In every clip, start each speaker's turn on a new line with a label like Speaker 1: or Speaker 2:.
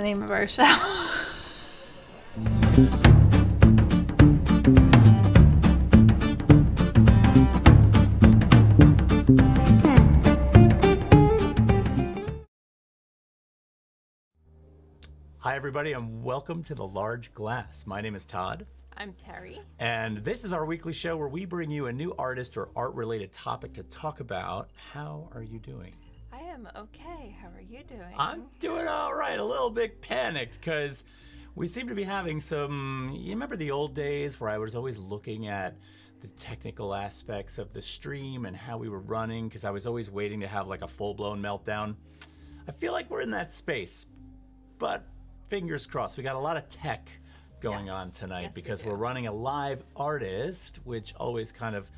Speaker 1: name of our show.
Speaker 2: Hi, everybody, and welcome to The Large Glass. My name is Todd.
Speaker 1: I'm Terri.
Speaker 2: And this is our weekly show where we bring you a new artist or art-related topic to talk about. How are you doing?
Speaker 1: I am okay. How are you doing?
Speaker 2: I'm doing all right. A little bit panicked because we seem to be having some... You remember the old days where I was always looking at the technical aspects of the stream and how we were running because I was always waiting to have like a full-blown meltdown? I feel like we're in that space, but fingers crossed. We got a lot of tech going on tonight because we're running a live artist, which always kind of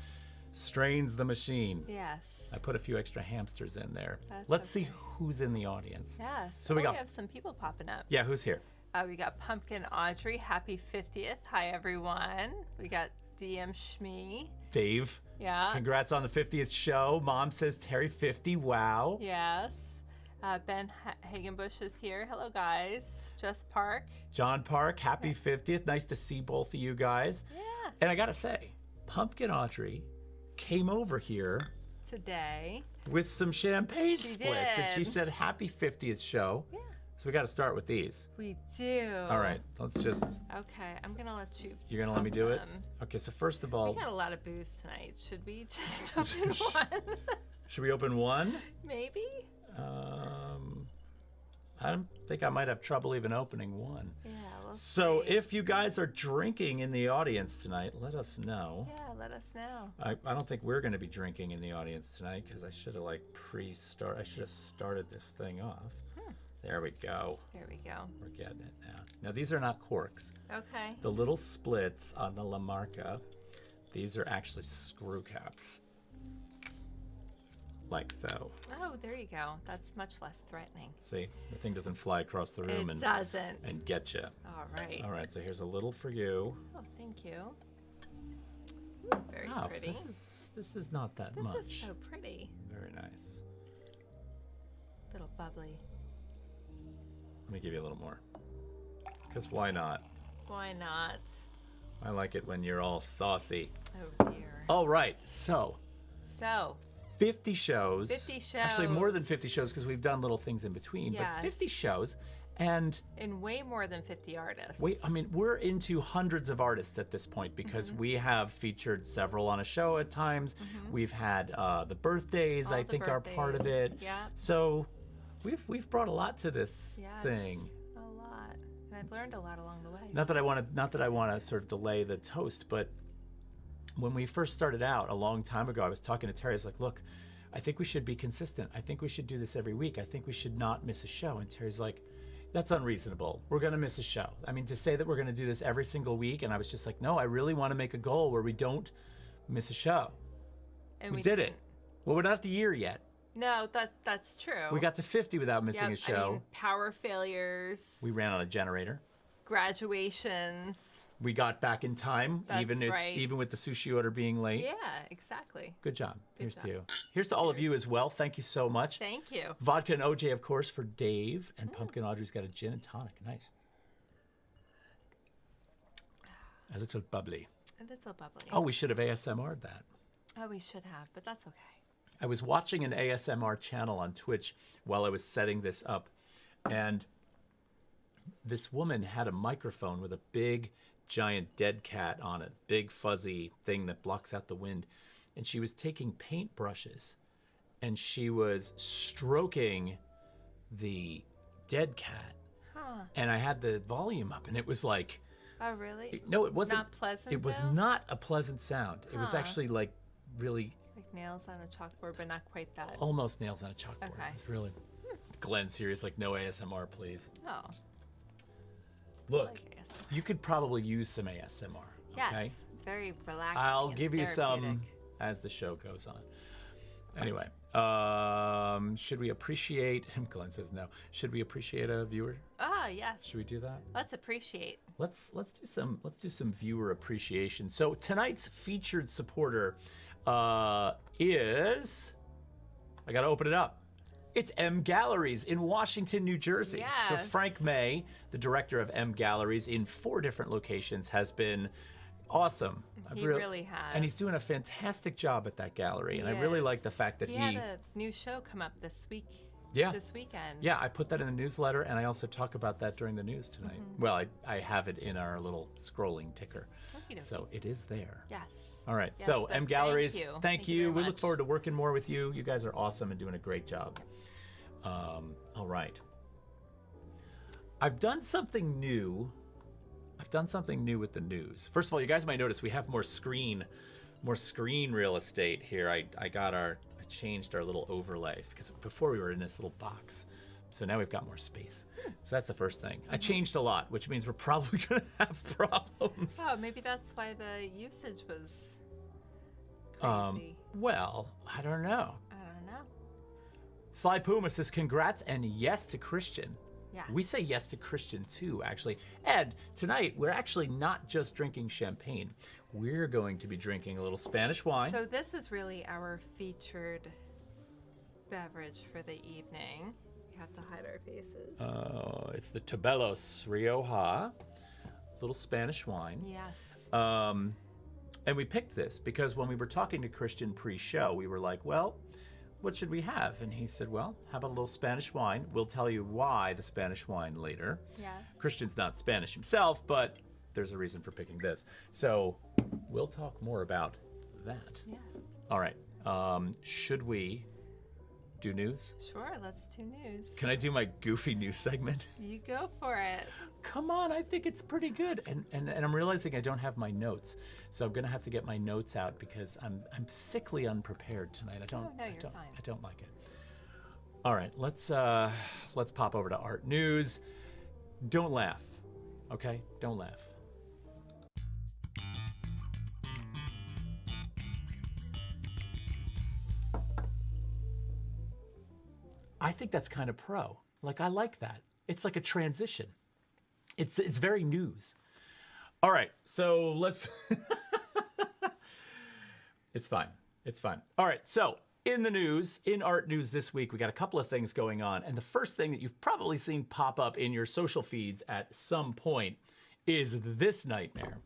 Speaker 2: strains the machine.
Speaker 1: Yes.
Speaker 2: I put a few extra hamsters in there.
Speaker 1: Let's
Speaker 2: see who's in the audience.
Speaker 1: Yes.
Speaker 2: So
Speaker 1: we have some people popping up.
Speaker 2: Yeah, who's here?
Speaker 1: We got Pumpkin Audrey. Happy 50th. Hi, everyone. We got DM Shmee.
Speaker 2: Dave.
Speaker 1: Yeah.
Speaker 2: Congrats on the 50th show. Mom says Terri 50. Wow.
Speaker 1: Yes. Ben Hagenbush is here. Hello, guys. Jess Park.
Speaker 2: John Park. Happy 50th. Nice to see both of you guys.
Speaker 1: Yeah.
Speaker 2: And I got to say, Pumpkin Audrey came over here
Speaker 1: today
Speaker 2: with some champagne splits, and she
Speaker 1: did.
Speaker 2: said happy 50th show.
Speaker 1: Yeah.
Speaker 2: So we got to start with these.
Speaker 1: We do.
Speaker 2: All right, let's just...
Speaker 1: Okay, I'm going to let you...
Speaker 2: You're going to let me do it? Okay, so first of all...
Speaker 1: We got a lot of booze tonight. Should we just open one?
Speaker 2: Should we open one?
Speaker 1: Maybe.
Speaker 2: I don't think I might have trouble even opening one.
Speaker 1: Yeah, we'll
Speaker 2: So
Speaker 1: see.
Speaker 2: if you guys are drinking in the audience tonight, let us know.
Speaker 1: Yeah, let us know.
Speaker 2: I don't think we're going to be drinking in the audience tonight because I should have like I should have started this thing off. There we go.
Speaker 1: There we go.
Speaker 2: We're getting it now. Now these are not corks.
Speaker 1: Okay.
Speaker 2: The little splits on the Lambrix, these are actually screw caps. Like so.
Speaker 1: Oh, there you go. That's much less threatening.
Speaker 2: See, the thing doesn't fly across the room
Speaker 1: It doesn't.
Speaker 2: and get you.
Speaker 1: All right.
Speaker 2: All right, so here's a little for you.
Speaker 1: Oh, thank you. Ooh, very
Speaker 2: Wow,
Speaker 1: pretty.
Speaker 2: this is not that much.
Speaker 1: This is so pretty.
Speaker 2: Very nice.
Speaker 1: Little bubbly.
Speaker 2: Let me give you a little more. Because why not?
Speaker 1: Why not?
Speaker 2: I like it when you're all saucy.
Speaker 1: Oh, dear.
Speaker 2: All right, so
Speaker 1: So,
Speaker 2: 50 shows.
Speaker 1: 50 shows.
Speaker 2: Actually, more than 50 shows because we've done little things in between.
Speaker 1: Yes.
Speaker 2: But 50 shows. And
Speaker 1: in way more than 50 artists.
Speaker 2: wait, I mean, we're into hundreds of artists at this point because we have featured several on a show at times. We've had the birthdays,
Speaker 1: All
Speaker 2: I
Speaker 1: the
Speaker 2: think, are part of it.
Speaker 1: Yeah.
Speaker 2: So we've brought a lot to this thing.
Speaker 1: A lot. And I've learned a lot along the way.
Speaker 2: Not that I want to sort of delay the toast, but when we first started out a long time ago, I was talking to Terri. I was like, look, I think we should be consistent. I think we should do this every week. I think we should not miss a show. And Terry's like, that's unreasonable. We're going to miss a show. I mean, to say that we're going to do this every single week. And I was just like, no, I really want to make a goal where we don't miss a show.
Speaker 1: And
Speaker 2: we did it. Well, we're not at the year yet.
Speaker 1: No, that's true.
Speaker 2: We got to 50 without missing a show.
Speaker 1: I mean, power failures.
Speaker 2: We ran on a generator.
Speaker 1: Graduations.
Speaker 2: We got back in time,
Speaker 1: That's
Speaker 2: even
Speaker 1: right.
Speaker 2: even with the sushi order being late.
Speaker 1: Yeah, exactly.
Speaker 2: Good job. Here's
Speaker 1: job.
Speaker 2: to you. Here's to all of you as well. Thank you so much.
Speaker 1: Thank you.
Speaker 2: Vodka and OJ, of course, for Dave. And Pumpkin Audrey's got a gin and tonic. Nice. A little bubbly.
Speaker 1: A little bubbly.
Speaker 2: Oh, we should have ASMR'd that.
Speaker 1: Oh, we should have, but that's okay.
Speaker 2: I was watching an ASMR channel on Twitch while I was setting this up. And this woman had a microphone with a big, giant dead cat on it. Big, fuzzy thing that blocks out the wind. And she was taking paint brushes. And she was stroking the dead cat.
Speaker 1: Huh.
Speaker 2: And I had the volume up, and it was like...
Speaker 1: Oh, really?
Speaker 2: No, it wasn't.
Speaker 1: Not pleasant,
Speaker 2: It was
Speaker 1: though?
Speaker 2: not a pleasant sound. It was
Speaker 1: Huh.
Speaker 2: actually like really...
Speaker 1: Like nails on a chalkboard, but not quite that.
Speaker 2: almost nails on a chalkboard.
Speaker 1: Okay.
Speaker 2: It was really... Glenn's here. He's like, no ASMR, please.
Speaker 1: Oh.
Speaker 2: Look,
Speaker 1: Like ASMR.
Speaker 2: you could probably use some ASMR.
Speaker 1: Yes.
Speaker 2: Okay?
Speaker 1: It's very relaxing.
Speaker 2: I'll
Speaker 1: and
Speaker 2: give you some
Speaker 1: therapeutic.
Speaker 2: as the show goes on. Anyway, should we appreciate... Glenn says no. Should we appreciate a viewer?
Speaker 1: Ah, yes.
Speaker 2: Should we do that?
Speaker 1: Let's appreciate.
Speaker 2: Let's do some viewer appreciation. So tonight's featured supporter is... I got to open it up. It's M Galleries in Washington, New Jersey. So
Speaker 1: Yes.
Speaker 2: Frank May, the director of M Galleries in 4 different locations, has been awesome.
Speaker 1: He really has.
Speaker 2: And he's doing a fantastic job at that gallery. And I really
Speaker 1: is.
Speaker 2: like the fact that
Speaker 1: He had a new show come up this week.
Speaker 2: Yeah.
Speaker 1: This weekend.
Speaker 2: Yeah, I put that in the newsletter, and I also talk about that during the news tonight. Well, I have it in our little scrolling ticker.
Speaker 1: Okey-dokey.
Speaker 2: So it is there.
Speaker 1: Yes.
Speaker 2: All right.
Speaker 1: Yes,
Speaker 2: So
Speaker 1: but
Speaker 2: M Galleries,
Speaker 1: Thank you.
Speaker 2: thank you.
Speaker 1: very
Speaker 2: We look
Speaker 1: much.
Speaker 2: forward to working more with you. You guys are awesome and doing a great job. All right. I've done something new. With the news. First of all, you guys might notice we have more screen real estate here. I changed our little overlays because before we were in this little box. So now we've got more space. So that's the first thing. I changed a lot, which means we're probably going to have problems.
Speaker 1: Oh, maybe that's why the usage was crazy.
Speaker 2: Well, I don't know.
Speaker 1: I don't know.
Speaker 2: Sly Puma says congrats and yes to Christian.
Speaker 1: Yes.
Speaker 2: We say yes to Christian too, actually. Ed, tonight we're actually not just drinking champagne. We're going to be drinking a little Spanish wine.
Speaker 1: So this is really our featured beverage for the evening. We have to hide our faces.
Speaker 2: It's the Tabelos Rioja, little Spanish wine.
Speaker 1: Yes.
Speaker 2: And we picked this because when we were talking to Christian pre-show, we were like, well, what should we have? And he said, well, how about a little Spanish wine? We'll tell you why the Spanish wine later.
Speaker 1: Yes.
Speaker 2: Christian's not Spanish himself, but there's a reason for picking this. So we'll talk more about that.
Speaker 1: Yes.
Speaker 2: All right. Should we do news?
Speaker 1: Sure, let's do news.
Speaker 2: Can I do my goofy news segment?
Speaker 1: You go for it.
Speaker 2: Come on, I think it's pretty good. And I'm realizing I don't have my notes. So I'm gonna have to get my notes out because I'm sickly unprepared tonight. I don't
Speaker 1: no, you're fine.
Speaker 2: I don't like it. All right, let's pop over to art news. Don't laugh. Okay? Don't laugh. I think that's kind of pro. Like I like that. It's like a transition. It's very news. All right, so let's. It's fine. It's fine. All right, so in the news, in art news this week, we got a couple of things going on, and the first thing that you've probably seen pop up in your social feeds at some point is this nightmare.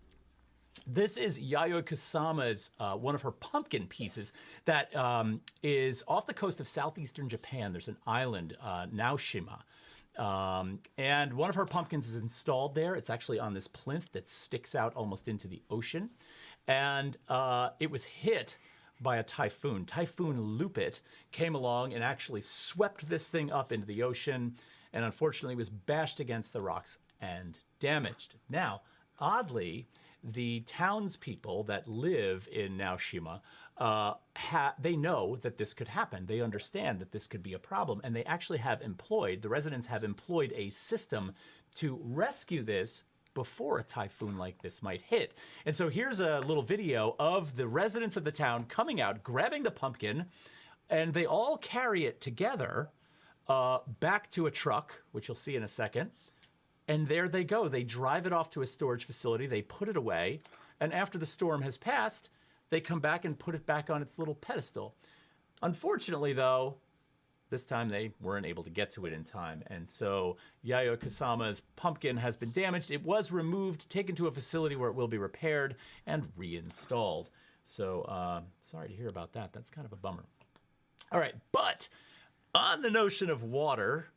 Speaker 2: This is Yayoi Kusama's one of her pumpkin pieces that is off the coast of southeastern Japan. There's an island, Naoshima. And one of her pumpkins is installed there. It's actually on this plinth that sticks out almost into the ocean. And it was hit by a typhoon. Typhoon Lupit came along and actually swept this thing up into the ocean and unfortunately was bashed against the rocks and damaged. Now, oddly, the townspeople that live in Naoshima, they know that this could happen. They understand that this could be a problem, and they actually the residents have employed a system to rescue this before a typhoon like this might hit. And so here's a little video of the residents of the town coming out, grabbing the pumpkin, and they all carry it together back to a truck, which you'll see in a second. And there they go. They drive it off to a storage facility. They put it away. And after the storm has passed, they come back and put it back on its little pedestal. Unfortunately, though, this time they weren't able to get to it in time. And so Yayoi Kusama's pumpkin has been damaged. It was removed, taken to a facility where it will be repaired and reinstalled. So sorry to hear about that. That's kind of a bummer. All right, but on the notion of water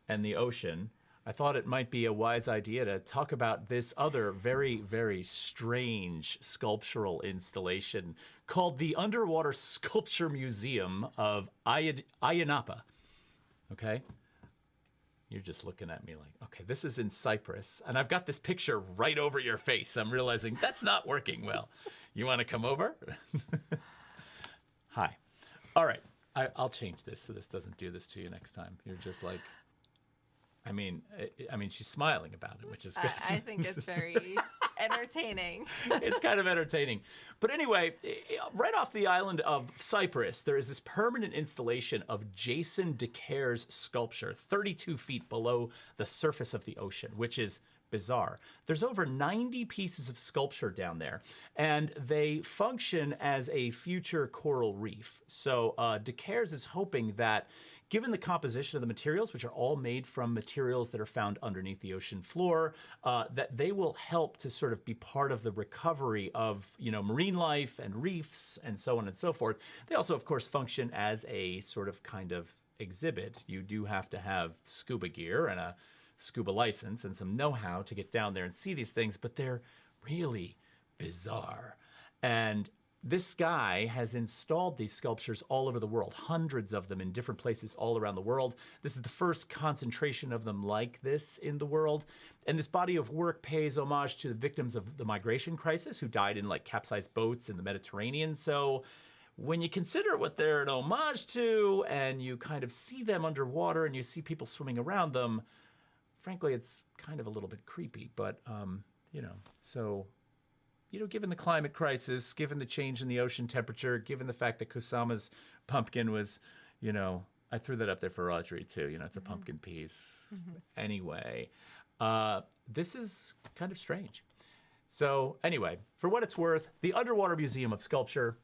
Speaker 2: and the ocean, I thought it might be a wise idea to talk about this other very, very strange sculptural installation called the Underwater Sculpture Museum of Ayanapa. Okay? You're just looking at me like, okay, this is in Cyprus, and I've got this picture right over your face. I'm realizing that's not working well. You want to come over? Hi. All right. I'll change this so this doesn't do this to you next time. You're just like... I mean, she's smiling about it, which is good.
Speaker 1: I think it's very entertaining.
Speaker 2: It's kind of entertaining. But anyway, right off the island of Cyprus, there is this permanent installation of Jason DeCare's sculpture, 32 feet below the surface of the ocean, which is bizarre. There's over 90 pieces of sculpture down there, and they function as a future coral reef. So DeCare's is hoping that given the composition of the materials, which are all made from materials that are found underneath the ocean floor, that they will help to sort of be part of the recovery of, marine life and reefs and so on and so forth. They also, of course, function as a sort of kind of exhibit. You do have to have scuba gear and a scuba license and some know-how to get down there and see these things, but they're really bizarre. And this guy has installed these sculptures all over the world, hundreds of them in different places all around the world. This is the first concentration of them like this in the world. And this body of work pays homage to the victims of the migration crisis who died in capsized boats in the Mediterranean. So when you consider what they're an homage to and you kind of see them underwater and you see people swimming around them, frankly, it's kind of a little bit creepy. But, so... given the climate crisis, given the change in the ocean temperature, given the fact that Kusama's pumpkin was, I threw that up there for Audrey too. It's a pumpkin piece. Anyway, this is kind of strange. So anyway, for what it's worth, the Underwater Museum of Sculpture,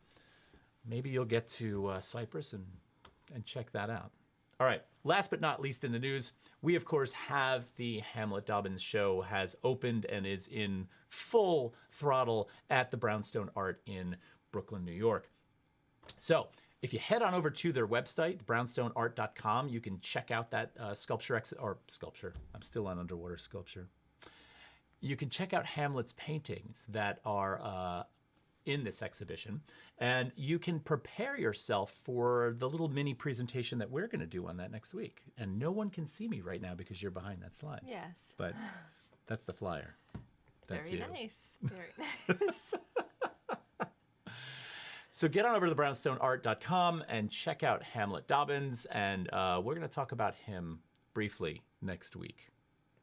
Speaker 2: maybe you'll get to Cyprus and check that out. All right, last but not least in the news, we, of course, have the Hamlet Dobbins show has opened and is in full throttle at the Brownstone Art in Brooklyn, New York. So if you head on over to their website, brownstoneart.com, you can check out that sculpture. I'm still on underwater sculpture. You can check out Hamlet's paintings that are in this exhibition, and you can prepare yourself for the little mini presentation that we're going to do on that next week. And no one can see me right now because you're behind that slide.
Speaker 1: Yes.
Speaker 2: But that's the flyer. That's
Speaker 1: Very
Speaker 2: you.
Speaker 1: nice. Very nice.
Speaker 2: So get on over to thebrownstoneart.com and check out Hamlet Dobbins, and we're going to talk about him briefly next week.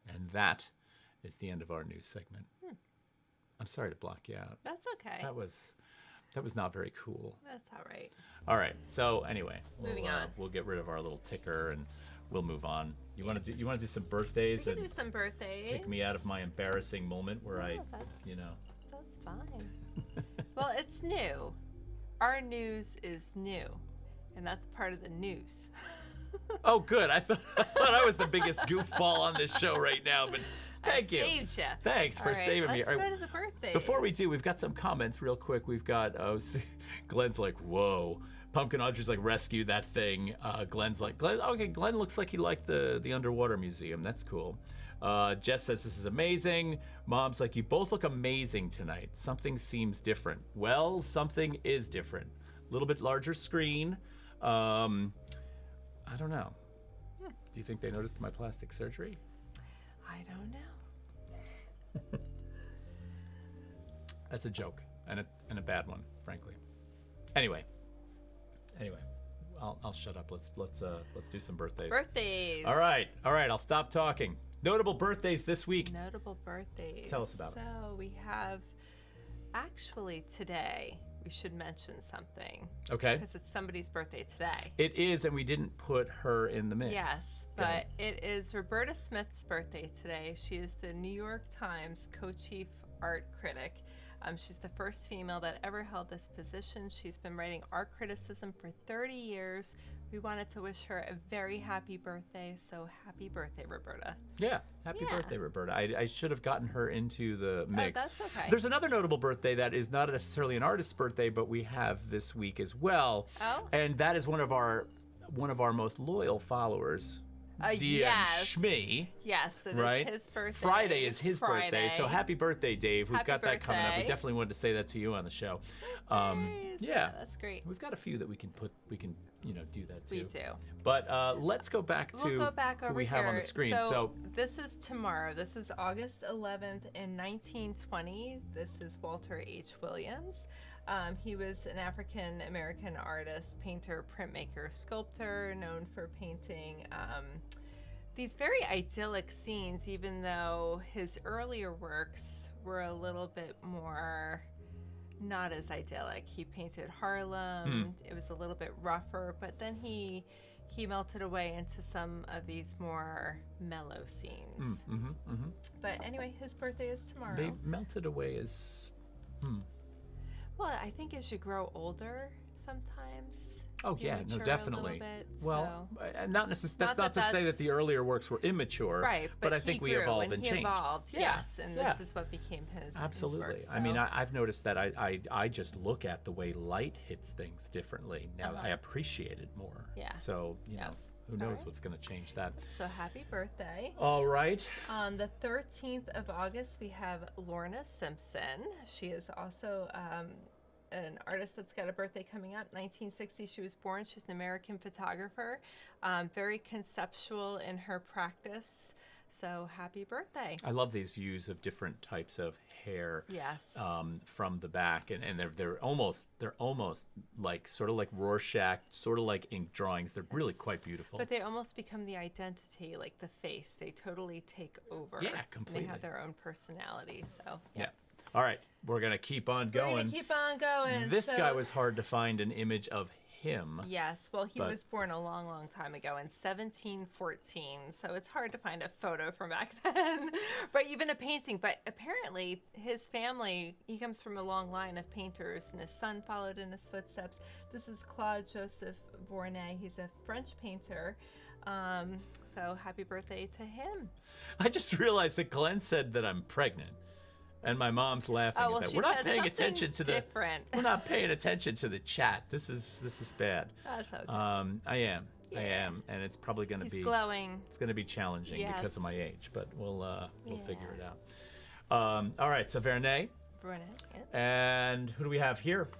Speaker 2: And that is the end of our news segment. I'm sorry to block you out.
Speaker 1: That's okay.
Speaker 2: That was not very cool.
Speaker 1: That's all right.
Speaker 2: All right. So anyway,
Speaker 1: Moving on.
Speaker 2: We'll get rid of our little ticker and we'll move on. You want to do some birthdays?
Speaker 1: We can do some birthdays.
Speaker 2: Take me out of my embarrassing moment where
Speaker 1: That's fine. Well, it's new. Our news is new, and that's part of the news.
Speaker 2: Oh, good. I thought I was the biggest goofball on this show right now, but thank you.
Speaker 1: Saved you.
Speaker 2: Thanks for saving me.
Speaker 1: Let's go to the birthdays.
Speaker 2: Before we do, we've got some comments real quick. We've got, Glenn's like, whoa. Pumpkin Audrey's like, rescue that thing. Glenn's like, Glenn looks like he liked the Underwater Museum. That's cool. Jess says, this is amazing. Mom's like, you both look amazing tonight. Something seems different. Well, something is different. A little bit larger screen. I don't know. Do you think they noticed my plastic surgery?
Speaker 1: I don't know.
Speaker 2: That's a joke and a bad one, frankly. Anyway, I'll shut up. Let's do some birthdays.
Speaker 1: Birthdays.
Speaker 2: All right. I'll stop talking. Notable birthdays this week.
Speaker 1: Notable birthdays.
Speaker 2: Tell us about it.
Speaker 1: So we have, actually today, we should mention something.
Speaker 2: Okay.
Speaker 1: Because it's somebody's birthday today.
Speaker 2: It is, and we didn't put her in the mix.
Speaker 1: Yes, but it is Roberta Smith's birthday today. She is the New York Times co-chief art critic. She's the first female that ever held this position. She's been writing art criticism for 30 years. We wanted to wish her a very happy birthday, so happy birthday, Roberta.
Speaker 2: Yeah, happy birthday, Roberta. I should have gotten her into the mix.
Speaker 1: Oh, that's okay.
Speaker 2: There's another notable birthday that is not necessarily an artist's birthday, but we have this week as well.
Speaker 1: Oh.
Speaker 2: And that is one of our most loyal followers. DM Schmee.
Speaker 1: Yes, it
Speaker 2: right?
Speaker 1: is his birthday.
Speaker 2: Friday is his birthday, so happy birthday, Dave. We've got that coming up. We definitely wanted to say that to you on the show.
Speaker 1: Yeah, that's great.
Speaker 2: We've got a few that we can do that too.
Speaker 1: We do.
Speaker 2: But let's go back to who we have on the screen.
Speaker 1: So this is tomorrow. This is August 11th in 1920. This is Walter H. Williams. He was an African-American artist, painter, printmaker, sculptor, known for painting these very idyllic scenes, even though his earlier works were a little bit more not as idyllic. He painted Harlem. It was a little bit rougher, but then he melted away into some of these more mellow scenes. But anyway, his birthday is tomorrow.
Speaker 2: They melted away as...
Speaker 1: Well, I think as you grow older, sometimes
Speaker 2: Oh
Speaker 1: You
Speaker 2: yeah,
Speaker 1: mature
Speaker 2: no,
Speaker 1: a little
Speaker 2: definitely.
Speaker 1: bit,
Speaker 2: Well,
Speaker 1: so-
Speaker 2: not necessarily. That's not to say that the earlier works were immature,
Speaker 1: Right,
Speaker 2: but I
Speaker 1: he
Speaker 2: think we
Speaker 1: grew
Speaker 2: evolve and
Speaker 1: he
Speaker 2: change.
Speaker 1: evolved,
Speaker 2: Yeah,
Speaker 1: yes, and
Speaker 2: yeah.
Speaker 1: this is what became his
Speaker 2: Absolutely.
Speaker 1: His work,
Speaker 2: I mean,
Speaker 1: so-
Speaker 2: I've noticed that I just look at the way light hits things differently. Now I appreciate it more.
Speaker 1: Yeah.
Speaker 2: So, you know, who knows what's going to change that.
Speaker 1: So happy birthday.
Speaker 2: All right.
Speaker 1: On the 13th of August, we have Lorna Simpson. She is also an artist that's got a birthday coming up. 1960, she was born. She's an American photographer, very conceptual in her practice. So happy birthday.
Speaker 2: I love these views of different types of hair.
Speaker 1: Yes.
Speaker 2: From the back, and they're almost like sort of like Rorschach, sort of like ink drawings. They're really quite beautiful.
Speaker 1: But they almost become the identity, like the face. They totally take over.
Speaker 2: Yeah,
Speaker 1: And
Speaker 2: completely.
Speaker 1: they have their own personality. So
Speaker 2: Yeah. All right, we're gonna keep on
Speaker 1: We're
Speaker 2: going.
Speaker 1: gonna keep on going.
Speaker 2: This
Speaker 1: So-
Speaker 2: guy was hard to find an image of him.
Speaker 1: Yes, well, he
Speaker 2: But-
Speaker 1: was born a long, long time ago in 1714, so it's hard to find a photo from back then, or even a painting. But apparently, his family, he comes from a long line of painters, and his son followed in his footsteps. This is Claude Joseph Vornay. He's a French painter. So happy birthday to him.
Speaker 2: I just realized that Glenn said that I'm pregnant, and my mom's laughing
Speaker 1: Oh, well,
Speaker 2: at that.
Speaker 1: she
Speaker 2: We're not
Speaker 1: said
Speaker 2: paying attention
Speaker 1: something's
Speaker 2: to the.
Speaker 1: different.
Speaker 2: We're not paying attention to the chat. This is bad.
Speaker 1: That's okay.
Speaker 2: I am,
Speaker 1: Yeah.
Speaker 2: and it's probably going to
Speaker 1: He's
Speaker 2: be.
Speaker 1: glowing.
Speaker 2: It's going to be challenging because
Speaker 1: Yes.
Speaker 2: of my age, but we'll figure
Speaker 1: Yeah.
Speaker 2: it out. All right, so Vernay,
Speaker 1: Vornay, yeah.
Speaker 2: and who do we have here?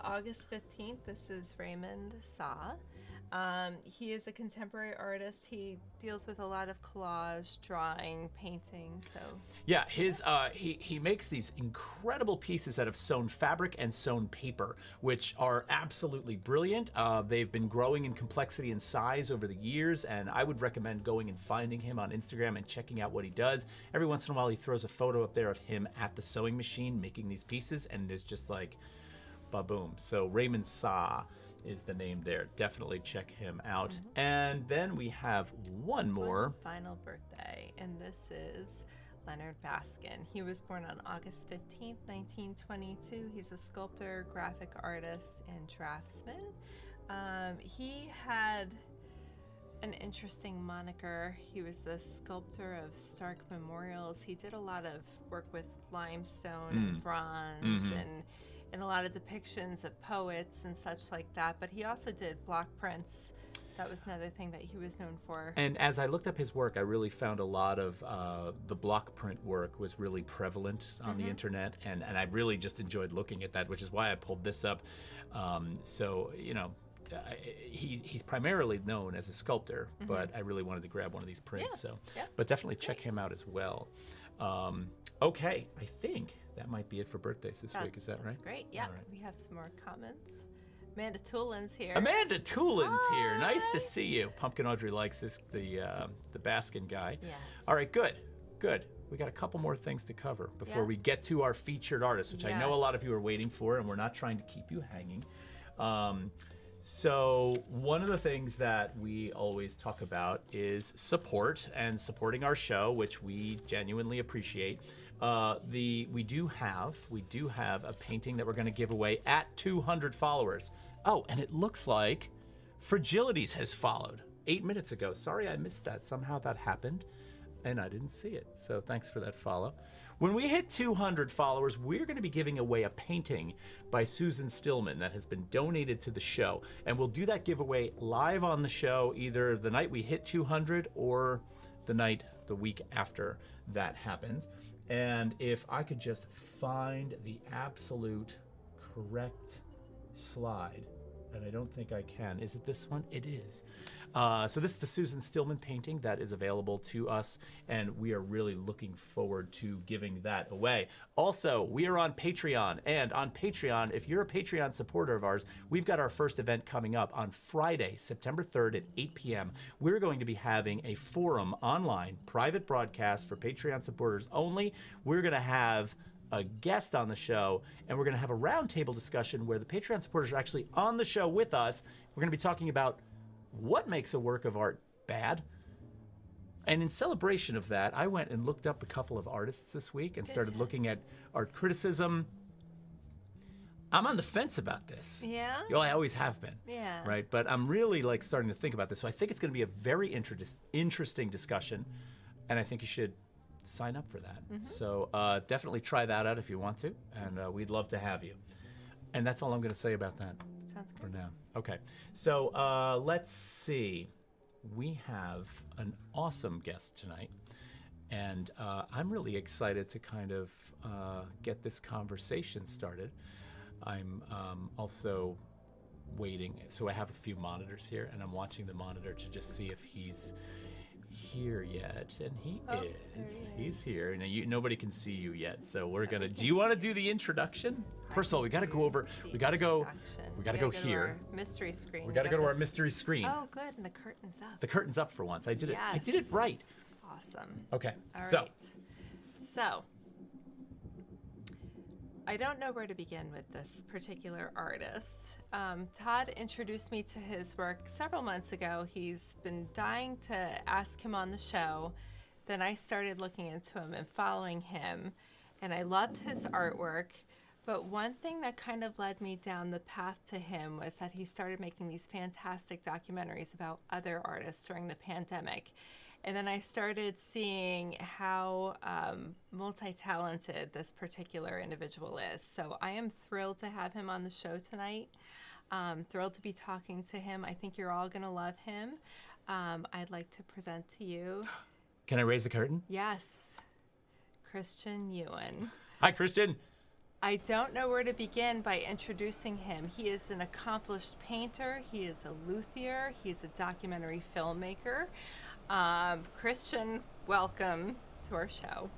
Speaker 1: August 15th, this is Raymond Sa. He is a contemporary artist. He deals with a lot of collage, drawing, painting. So
Speaker 2: Yeah, he makes these incredible pieces out of sewn fabric and sewn paper, which are absolutely brilliant. They've been growing in complexity and size over the years, and I would recommend going and finding him on Instagram and checking out what he does. Every once in a while, he throws a photo up there of him at the sewing machine making these pieces, and it's just like, ba-boom. So Raymond Sa is the name there. Definitely check him out. And then we have one more.
Speaker 1: one final birthday, and this is Leonard Baskin. He was born on August 15th, 1922. He's a sculptor, graphic artist, and draftsman. He had an interesting moniker. He was the sculptor of Stark memorials. He did a lot of work with limestone and bronze and a lot of depictions of poets and such like that. But he also did block prints. That was another thing that he was known for.
Speaker 2: And as I looked up his work, I really found a lot of the block print work was really prevalent on the internet, and I really just enjoyed looking at that, which is why I pulled this up. So, you know, he's primarily known as a sculptor, but I really wanted to grab one of these prints. But definitely check him out as well. Okay, I think that might be it for birthdays this week. Is that right?
Speaker 1: That's great. Yeah,
Speaker 2: All right.
Speaker 1: we have some more comments. Amanda Toolin's here.
Speaker 2: Amanda Toolin's here. Nice to see you. Pumpkin Audrey likes the Baskin guy.
Speaker 1: Yes.
Speaker 2: All right, good. We got a couple more things to cover before
Speaker 1: Yeah.
Speaker 2: we get to our featured artist, which I know a lot of
Speaker 1: Yes.
Speaker 2: you are waiting for, and we're not trying to keep you hanging. So one of the things that we always talk about is support and supporting our show, which we genuinely appreciate. We do have a painting that we're going to give away at 200 followers. Oh, and it looks like Fragilities has followed 8 minutes ago. Sorry, I missed that. Somehow that happened, and I didn't see it. So thanks for that follow. When we hit 200 followers, we're going to be giving away a painting by Susan Stillman that has been donated to the show. And we'll do that giveaway live on the show, either the night we hit 200 or the week after that happens. And if I could just find the absolute correct slide, and I don't think I can. Is it this one? It is. So this is the Susan Stillman painting that is available to us, and we are really looking forward to giving that away. Also, we are on Patreon, and on Patreon, if you're a Patreon supporter of ours, we've got our first event coming up on Friday, September 3rd at 8 p.m. We're going to be having a forum online, private broadcast for Patreon supporters only. We're going to have a guest on the show, and we're going to have a roundtable discussion where the Patreon supporters are actually on the show with us. We're going to be talking about what makes a work of art bad. And in celebration of that, I went and looked up a couple of artists this week and started looking at art criticism. I'm on the fence about this.
Speaker 1: Yeah?
Speaker 2: I always have been.
Speaker 1: Yeah.
Speaker 2: Right? But I'm really like starting to think about this. So I think it's going to be a very interesting discussion. And I think you should sign up for that. So definitely try that out if you want to. And we'd love to have you. And that's all I'm going to say about that.
Speaker 1: Sounds good.
Speaker 2: For now. Okay. So let's see. We have an awesome guest tonight. And I'm really excited to kind of get this conversation started. I'm also waiting. So I have a few monitors here, and I'm watching the monitor to just see if he's here yet. And he is. He's here. Now, nobody can see you yet, so we're going to... Do you want to do the introduction? First of all, we got to go over... We got to go here.
Speaker 1: To our mystery screen.
Speaker 2: We got to go to our mystery screen.
Speaker 1: Oh, good. And the curtain's up.
Speaker 2: The curtain's up for once. I did
Speaker 1: Yes.
Speaker 2: it. I did it right.
Speaker 1: Awesome.
Speaker 2: Okay.
Speaker 1: All
Speaker 2: so.
Speaker 1: right. So, I don't know where to begin with this particular artist. Todd introduced me to his work several months ago. He's been dying to ask him on the show. Then I started looking into him and following him, and I loved his artwork. But one thing that kind of led me down the path to him was that he started making these fantastic documentaries about other artists during the pandemic. And then I started seeing how multi-talented this particular individual is. So I am thrilled to have him on the show tonight. Thrilled to be talking to him. I think you're all going to love him. I'd like to present to you...
Speaker 2: Can I raise the curtain?
Speaker 1: Yes. Christian Nguyen.
Speaker 2: Hi, Christian.
Speaker 1: I don't know where to begin by introducing him. He is an accomplished painter. He is a luthier. He's a documentary filmmaker. Christian, welcome to our show.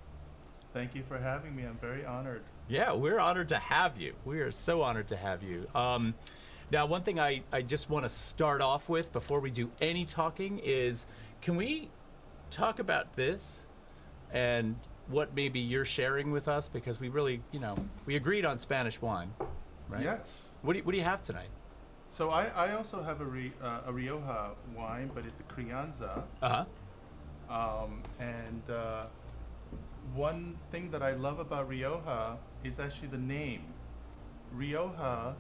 Speaker 3: Thank you for having me. I'm very honored.
Speaker 2: Yeah, we're honored to have you. We are so honored to have you. Now, one thing I just want to start off with before we do any talking is, can we talk about this and what maybe you're sharing with us? Because we really, we agreed on Spanish wine, right?
Speaker 3: Yes.
Speaker 2: What do you have tonight?
Speaker 3: So I also have a Rioja wine, but it's a Crianza. And one thing that I love about Rioja is actually the name. Rioja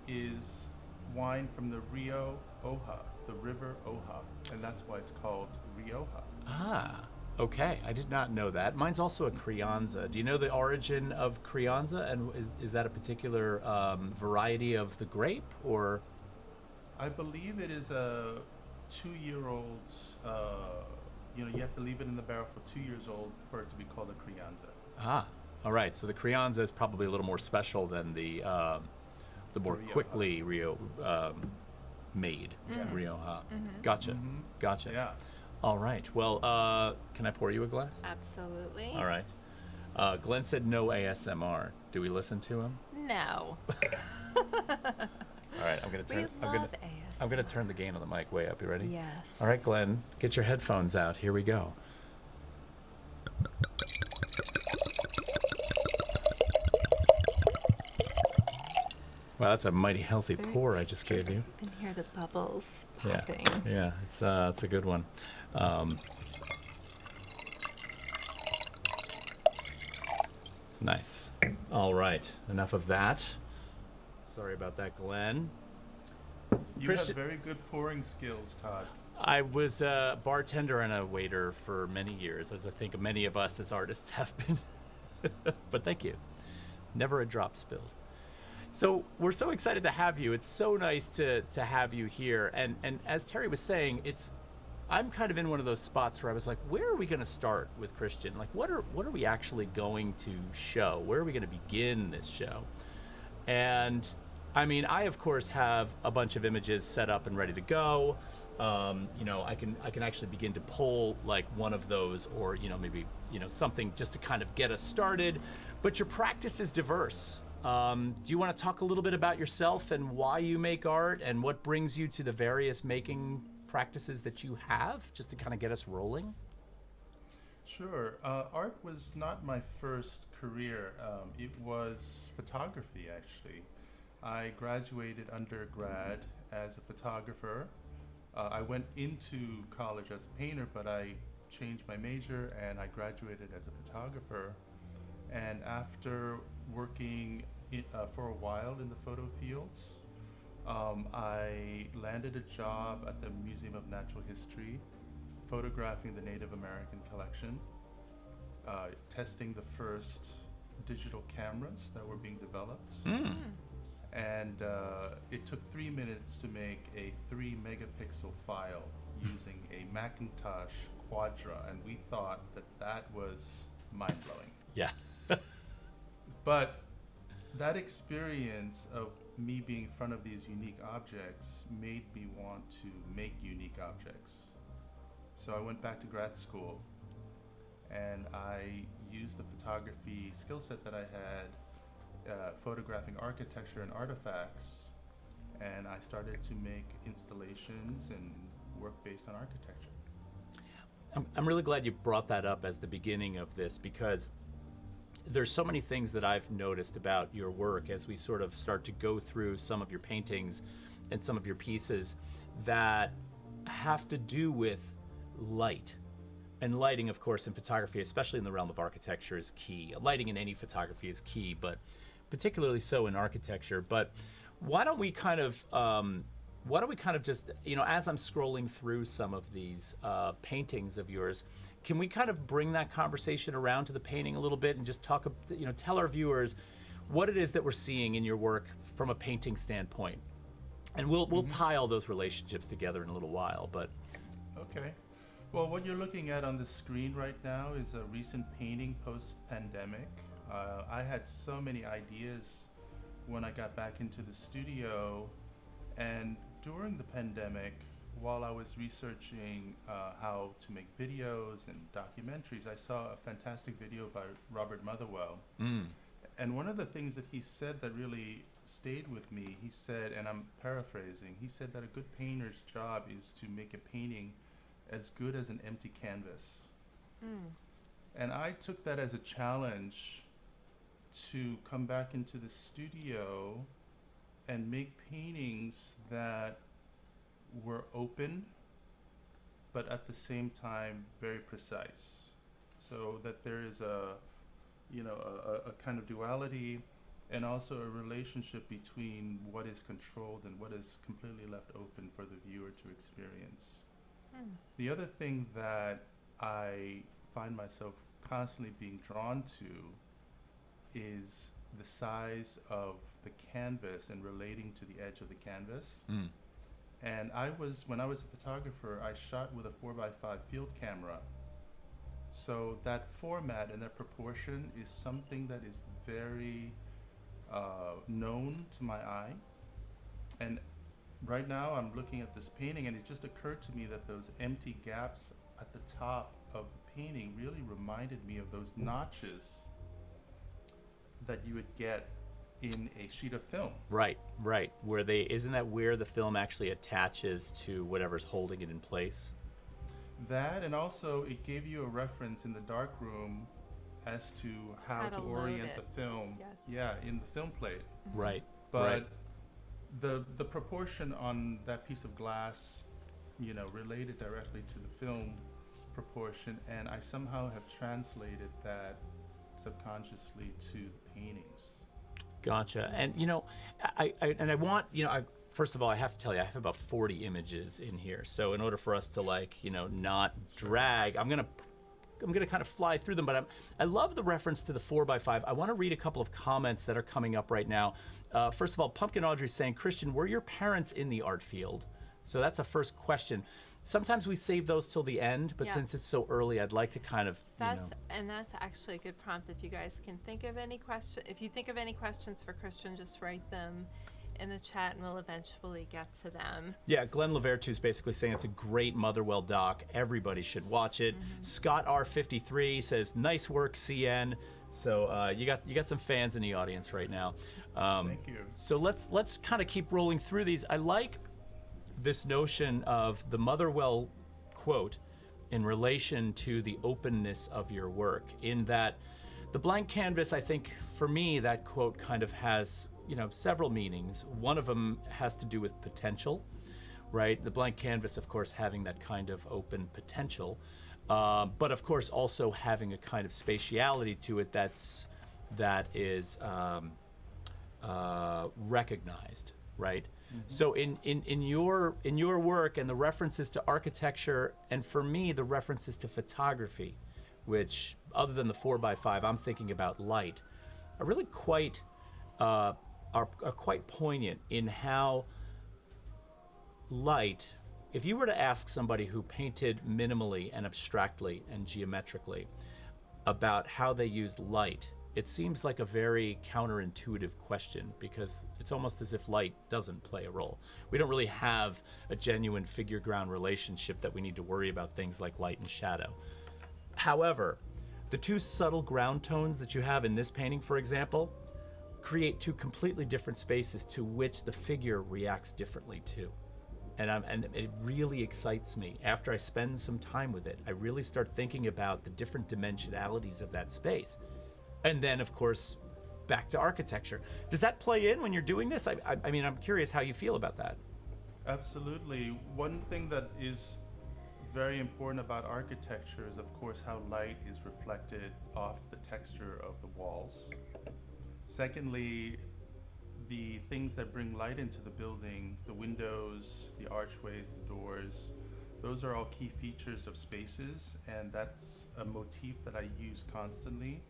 Speaker 3: is wine from the Rio Oja, the river Oja, and that's why it's called Rioja.
Speaker 2: Ah, okay. I did not know that. Mine's also a Crianza. Do you know the origin of Crianza, and is that a particular variety of the grape, or?
Speaker 3: I believe it is a 2-year-old. You have to leave it in the barrel for 2 years old for it to be called a Crianza.
Speaker 2: Ah, all right. So the Crianza is probably a little more special than the more
Speaker 3: Rioja.
Speaker 2: quickly made Rioja. Gotcha. Gotcha.
Speaker 3: Yeah.
Speaker 2: All right. Well, can I pour you a glass?
Speaker 1: Absolutely.
Speaker 2: All right. Glenn said no ASMR. Do we listen to him?
Speaker 1: No.
Speaker 2: All right. I'm gonna
Speaker 1: ASMR.
Speaker 2: turn the gain on the mic way up. You ready?
Speaker 1: Yes.
Speaker 2: All right, Glenn. Get your headphones out. Here we go. Wow, that's a mighty healthy pour I just gave you.
Speaker 1: You can hear the bubbles popping.
Speaker 2: Yeah, it's a good one. Nice. All right, enough of that. Sorry about that, Glenn.
Speaker 3: You have very good pouring skills, Todd.
Speaker 2: I was a bartender and a waiter for many years, as I think many of us as artists have been. But thank you. Never a drop spilled. So we're so excited to have you. It's so nice to have you here. And as Terri was saying, I'm kind of in one of those spots where I was like, where are we going to start with Christian? Like, what are we actually going to show? Where are we going to begin this show? And I mean, I of course have a bunch of images set up and ready to go. I can actually begin to pull like one of those, or maybe something just to kind of get us started. But your practice is diverse. Do you want to talk a little bit about yourself and why you make art and what brings you to the various making practices that you have, just to kind of get us rolling?
Speaker 3: Sure. Art was not my first career. It was photography, actually. I graduated undergrad as a photographer. I went into college as a painter, but I changed my major and I graduated as a photographer. And after working for a while in the photo fields. I landed a job at the Museum of Natural History, photographing the Native American collection, testing the first digital cameras that were being developed. And it took 3 minutes to make a 3 megapixel file using a Macintosh Quadra, and we thought that that was mind-blowing.
Speaker 2: Yeah.
Speaker 3: But that experience of me being in front of these unique objects made me want to make unique objects. So I went back to grad school and I used the photography skill set that I had, photographing architecture and artifacts, and I started to make installations and work based on architecture.
Speaker 2: I'm really glad you brought that up as the beginning of this, because there's so many things that I've noticed about your work as we sort of start to go through some of your paintings and some of your pieces that have to do with light. And lighting, of course, in photography, especially in the realm of architecture, is key. Lighting in any photography is key, but particularly so in architecture. But why don't we kind of just, as I'm scrolling through some of these paintings of yours, can we kind of bring that conversation around to the painting a little bit and just talk, tell our viewers what it is that we're seeing in your work from a painting standpoint? And we'll tie all those relationships together in a little while, but.
Speaker 3: Okay. Well, what you're looking at on the screen right now is a recent painting post-pandemic. I had so many ideas when I got back into the studio, and during the pandemic, while I was researching how to make videos and documentaries, I saw a fantastic video by Robert Motherwell. And one of the things that he said that really stayed with me, he said, and I'm paraphrasing, he said that a good painter's job is to make a painting as good as an empty canvas. And I took that as a challenge to come back into the studio and make paintings that were open, but at the same time very precise, so that there is a kind of duality and also a relationship between what is controlled and what is completely left open for the viewer to experience. The other thing that I find myself constantly being drawn to is the size of the canvas and relating to the edge of the canvas. And when I was a photographer, I shot with a 4x5 field camera. So that format and that proportion is something that is very known to my eye. And right now I'm looking at this painting, and it just occurred to me that those empty gaps at the top of the painting really reminded me of those notches that you would get in a sheet of film.
Speaker 2: Right. Isn't that where the film actually attaches to whatever's holding it in place?
Speaker 3: That, and also it gave you a reference in the dark room as to how to orient the film.
Speaker 1: Yes.
Speaker 3: Yeah, in the film plate.
Speaker 2: Right.
Speaker 3: But the proportion on that piece of glass, related directly to the film proportion, and I somehow have translated that subconsciously to paintings.
Speaker 2: Gotcha. And I want, first of all, I have to tell you, I have about 40 images in here. So in order for us to not drag, I'm gonna kind of fly through them. But I love the reference to the 4x5. I want to read a couple of comments that are coming up right now. First of all, Pumpkin Audrey saying, Christian, were your parents in the art field? So that's a first question. Sometimes we save those till the end, but since it's so early, I'd like to kind of,
Speaker 1: And that's actually a good prompt. If you guys can think of any if you think of any questions for Christian, just write them in the chat and we'll eventually get to them.
Speaker 2: Yeah, Glenn Lavertu is basically saying it's a great Motherwell doc. Everybody should watch it. Scott R53 says, nice work, CN. So you got some fans in the audience right now.
Speaker 3: Thank you.
Speaker 2: So let's kind of keep rolling through these. I like this notion of the Motherwell quote in relation to the openness of your work, in that the blank canvas, I think for me, that quote kind of has, several meanings. One of them has to do with potential, right? The blank canvas, of course, having that kind of open potential, but of course also having a kind of spatiality to it that is recognized, right? So in your work and the references to architecture, and for me the references to photography, which other than the 4x5 I'm thinking about light, are really quite are quite poignant in how light, if you were to ask somebody who painted minimally and abstractly and geometrically about how they used light, it seems like a very counterintuitive question, because it's almost as if light doesn't play a role. We don't really have a genuine figure-ground relationship that we need to worry about things like light and shadow. However, the two subtle ground tones that you have in this painting, for example, create two completely different spaces to which the figure reacts differently to. And it really excites me. After I spend some time with it, I really start thinking about the different dimensionalities of that space. And then, of course, back to architecture. Does that play in when you're doing this? I mean, I'm curious how you feel about that.
Speaker 3: Absolutely. One thing that is very important about architecture is, of course, how light is reflected off the texture of the walls. Secondly, the things that bring light into the building, the windows, the archways, the doors, those are all key features of spaces, and that's a motif that I use constantly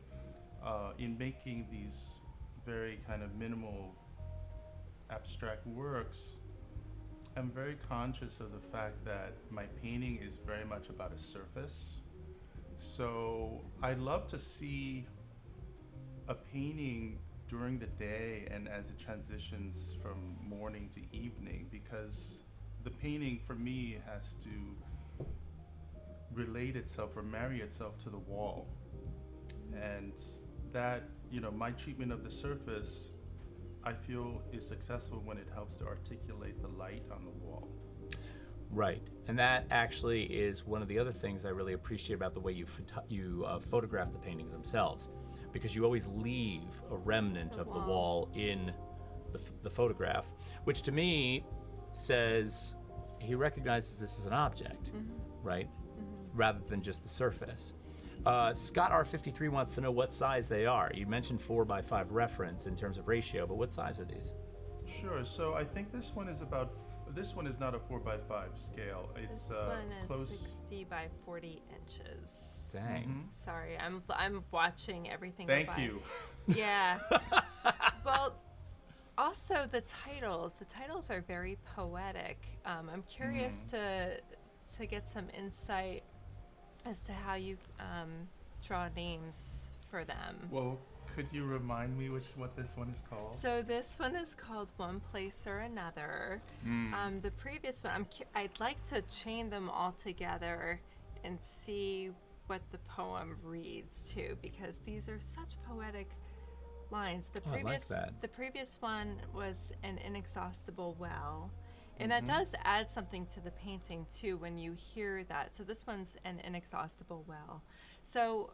Speaker 3: in making these very kind of minimal abstract works. I'm very conscious of the fact that my painting is very much about a surface. So I love to see a painting during the day and as it transitions from morning to evening, because the painting for me has to relate itself or marry itself to the wall. And that, my treatment of the surface, I feel is successful when it helps to articulate the light on the wall.
Speaker 2: Right, and that actually is one of the other things I really appreciate about the way you photograph the paintings themselves, because you always leave a remnant of the wall in the photograph, which to me says he recognizes this as an object, right? Rather than just the surface. Scott R53 wants to know what size they are. You mentioned 4x5 reference in terms of ratio, but what size are these?
Speaker 3: Sure. So I think this one is not a 4x5 scale. It's
Speaker 1: this one
Speaker 3: close.
Speaker 1: is 60 by 40 inches.
Speaker 2: Dang.
Speaker 1: Sorry, I'm watching everything.
Speaker 3: Thank
Speaker 1: go by.
Speaker 3: you.
Speaker 1: Yeah. Well, also the titles. The titles are very poetic. I'm curious to get some insight as to how you draw names for them.
Speaker 3: Well, could you remind me what this one is called?
Speaker 1: So this one is called One Place or Another. The previous one, I'd like to chain them all together and see what the poem reads too, because these are such poetic lines.
Speaker 2: I like that.
Speaker 1: The previous one was An Inexhaustible Well. And that does add something to the painting too when you hear that. So this one's An Inexhaustible Well. So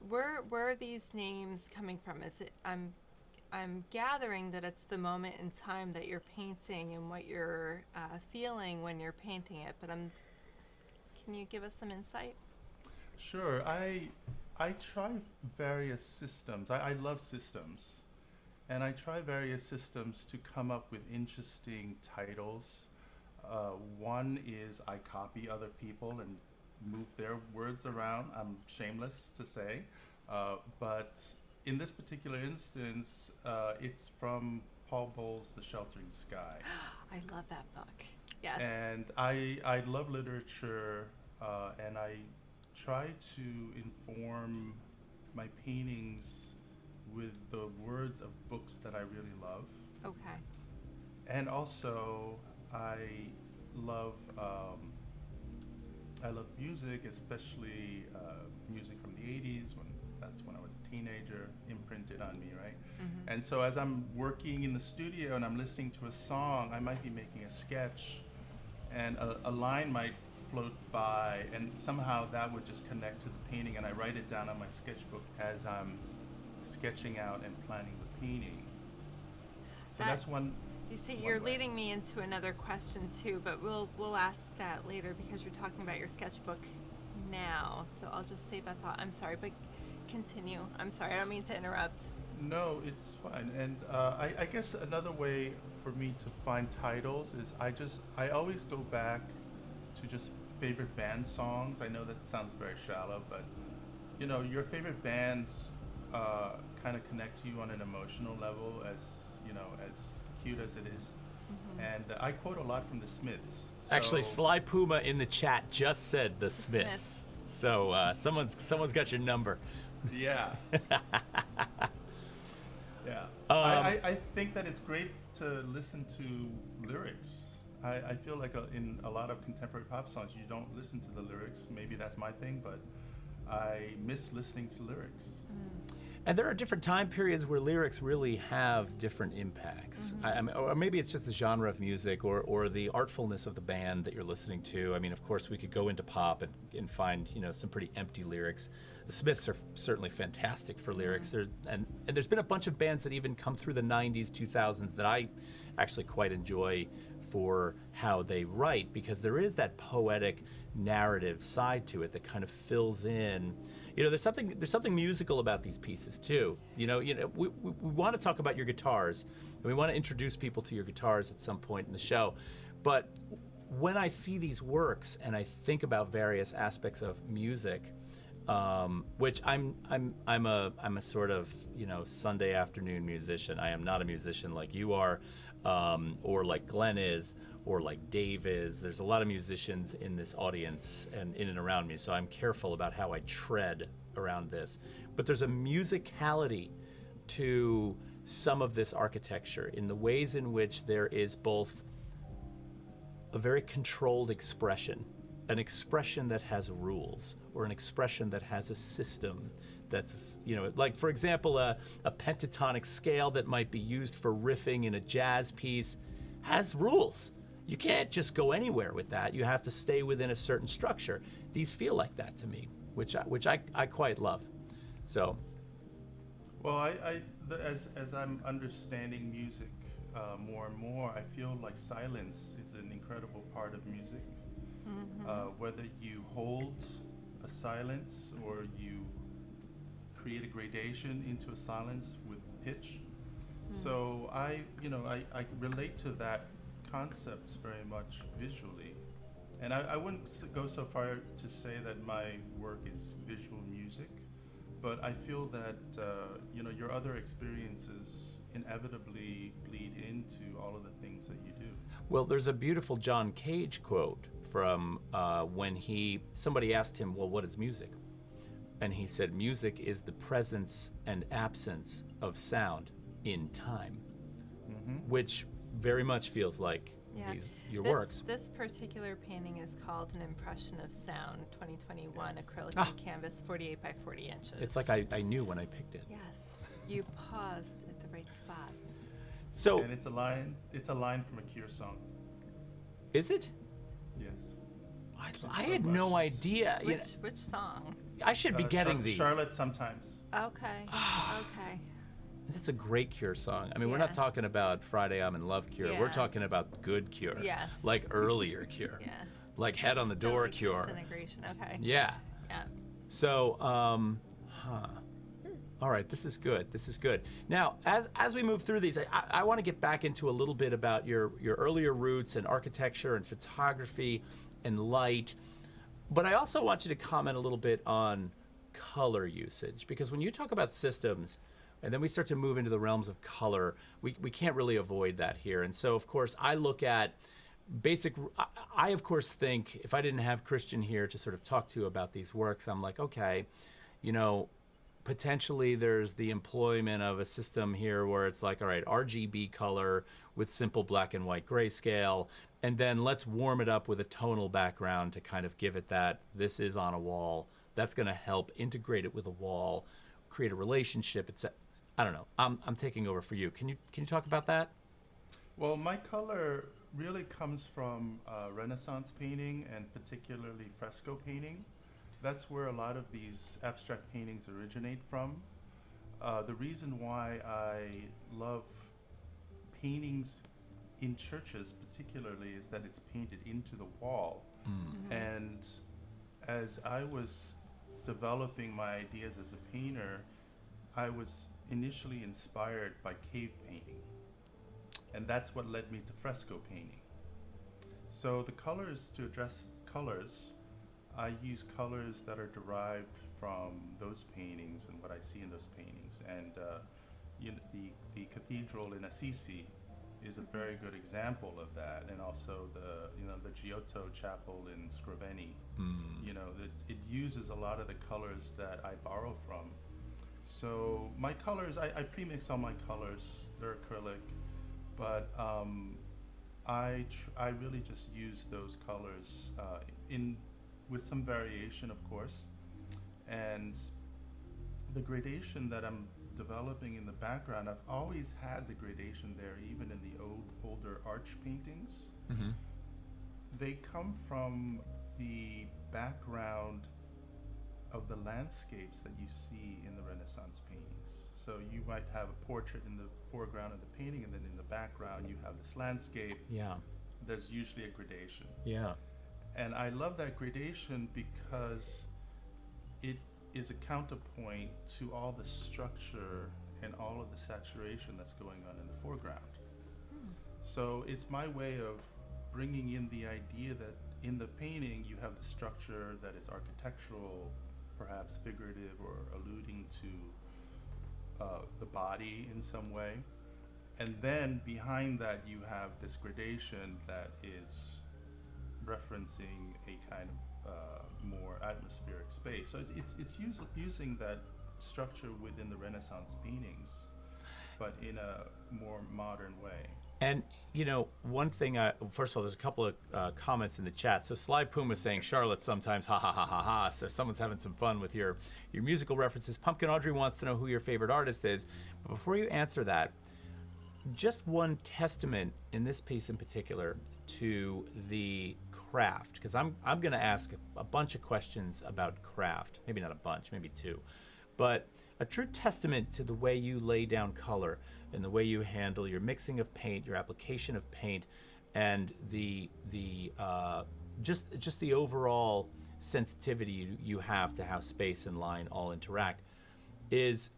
Speaker 1: where are these names coming from? Is it I'm gathering that it's the moment in time that you're painting and what you're feeling when you're painting it. But can you give us some insight?
Speaker 3: Sure. I try various systems. I love systems. And I try various systems to come up with interesting titles. One is I copy other people and move their words around. I'm shameless to say. But in this particular instance, it's from Paul Bowles' The Sheltering Sky.
Speaker 1: I love that book. Yes.
Speaker 3: And I love literature, and I try to inform my paintings with the words of books that I really love.
Speaker 1: Okay.
Speaker 3: And also, I love music, especially music from the 80s, that's when I was a teenager, imprinted on me, right? And so as I'm working in the studio and I'm listening to a song, I might be making a sketch, and a line might float by, and somehow that would just connect to the painting, and I write it down on my sketchbook as I'm sketching out and planning the painting. So that's one.
Speaker 1: You see,
Speaker 3: one
Speaker 1: you're
Speaker 3: way.
Speaker 1: leading me into another question too, but we'll ask that later because you're talking about your sketchbook now. So I'll just save that thought. I'm sorry, but continue. I'm sorry, I don't mean to interrupt.
Speaker 3: No, it's fine. And I guess another way for me to find titles is I always go back to just favorite band songs. I know that sounds very shallow, but your favorite bands kind of connect to you on an emotional level, as cute as it is. And I quote a lot from the Smiths.
Speaker 2: Actually,
Speaker 3: So-
Speaker 2: Sly Puma in the chat just said the Smiths.
Speaker 1: Smiths.
Speaker 2: So someone's got your number.
Speaker 3: Yeah. Yeah. I think that it's great to listen to lyrics. I feel like in a lot of contemporary pop songs, you don't listen to the lyrics. Maybe that's my thing, but I miss listening to lyrics.
Speaker 2: And there are different time periods where lyrics really have different impacts. I mean, or maybe it's just the genre of music or the artfulness of the band that you're listening to. I mean, of course, we could go into pop and find some pretty empty lyrics. The Smiths are certainly fantastic for lyrics. And there's been a bunch of bands that even come through the 90s, 2000s that I actually quite enjoy for how they write, because there is that poetic narrative side to it that kind of fills in. There's something musical about these pieces too. We want to talk about your guitars, and we want to introduce people to your guitars at some point in the show. But when I see these works and I think about various aspects of music, which I'm a sort of Sunday afternoon musician. I am not a musician like you are, or like Glenn is, or like Dave is. There's a lot of musicians in this audience and in and around me, so I'm careful about how I tread around this. But there's a musicality to some of this architecture in the ways in which there is both a very controlled expression, an expression that has rules, or an expression that has a system that's, like, for example, a pentatonic scale that might be used for riffing in a jazz piece has rules. You can't just go anywhere with that. You have to stay within a certain structure. These feel like that to me, which I quite love. So,
Speaker 3: Well, as I'm understanding music more and more, I feel like silence is an incredible part of music. Whether you hold a silence or you create a gradation into a silence with pitch. So I relate to that concept very much visually. And I wouldn't go so far to say that my work is visual music, but I feel that your other experiences inevitably bleed into all of the things that you do.
Speaker 2: well, there's a beautiful John Cage quote from when somebody asked him, well, what is music? And he said, music is the presence and absence of sound in time, which very much feels like your works.
Speaker 1: This particular painting is called An Impression of Sound, 2021, acrylic on canvas, 48 by 40 inches.
Speaker 2: It's like I knew when I picked it.
Speaker 1: Yes, you paused at the right spot.
Speaker 2: So,
Speaker 3: And it's a line from a Cure song.
Speaker 2: is it?
Speaker 3: Yes.
Speaker 2: I had no idea.
Speaker 1: Which song?
Speaker 2: I should be getting these.
Speaker 3: Charlotte Sometimes.
Speaker 1: Okay, okay.
Speaker 2: That's a great Cure song. I mean, we're not
Speaker 1: Yeah.
Speaker 2: talking about Friday I'm in Love Cure. We're
Speaker 1: Yeah.
Speaker 2: talking about good Cure.
Speaker 1: Yes.
Speaker 2: Like earlier Cure.
Speaker 1: Yeah.
Speaker 2: Like Head on the
Speaker 1: Still
Speaker 2: Door
Speaker 1: like
Speaker 2: Cure.
Speaker 1: Disintegration, okay.
Speaker 2: Yeah.
Speaker 1: Yeah.
Speaker 2: So, all right, this is good. This is good. Now, as we move through these, I want to get back into a little bit about your earlier roots and architecture and photography and light. But I also want you to comment a little bit on color usage, because when you talk about systems, and then we start to move into the realms of color, we can't really avoid that here. And so, of course, I look at I of course think, if I didn't have Christian here to sort of talk to about these works, I'm like, okay, potentially there's the employment of a system here where it's like, all right, RGB color with simple black and white grayscale, and then let's warm it up with a tonal background to kind of give it that this is on a wall. That's going to help integrate it with a wall, create a relationship. I don't know. I'm taking over for you. Can you talk about that?
Speaker 3: Well, my color really comes from Renaissance painting and particularly fresco painting. That's where a lot of these abstract paintings originate from. The reason why I love paintings in churches particularly is that it's painted into the wall. And as I was developing my ideas as a painter, I was initially inspired by cave painting, and that's what led me to fresco painting. So the colors, to address colors, I use colors that are derived from those paintings and what I see in those paintings. And the cathedral in Assisi is a very good example of that, and also the Giotto chapel in Scrovegni. It uses a lot of the colors that I borrow from. So my colors, I pre-mix all my colors. They're acrylic, but I really just use those colors with some variation, of course. And the gradation that I'm developing in the background, I've always had the gradation there, even in the older arch paintings.
Speaker 2: Mm-hmm.
Speaker 3: They come from the background of the landscapes that you see in the Renaissance paintings. So you might have a portrait in the foreground of the painting, and then in the background you have this landscape.
Speaker 2: Yeah.
Speaker 3: There's usually a gradation.
Speaker 2: Yeah.
Speaker 3: And I love that gradation because it is a counterpoint to all the structure and all of the saturation that's going on in the foreground. So it's my way of bringing in the idea that in the painting you have the structure that is architectural, perhaps figurative, or alluding to the body in some way. And then behind that you have this gradation that is referencing a kind of more atmospheric space. So it's using that structure within the Renaissance paintings, but in a more modern way.
Speaker 2: And, one thing, first of all, there's a couple of comments in the chat. So Sly Puma saying, Charlotte sometimes, ha ha ha ha ha. So someone's having some fun with your musical references. Pumpkin Audrey wants to know who your favorite artist is. But before you answer that, just one testament in this piece in particular to the craft, because I'm going to ask a bunch of questions about craft. Maybe not a bunch, maybe two. But a true testament to the way you lay down color and the way you handle your mixing of paint, your application of paint, and just the overall sensitivity you have to how space and line all interact is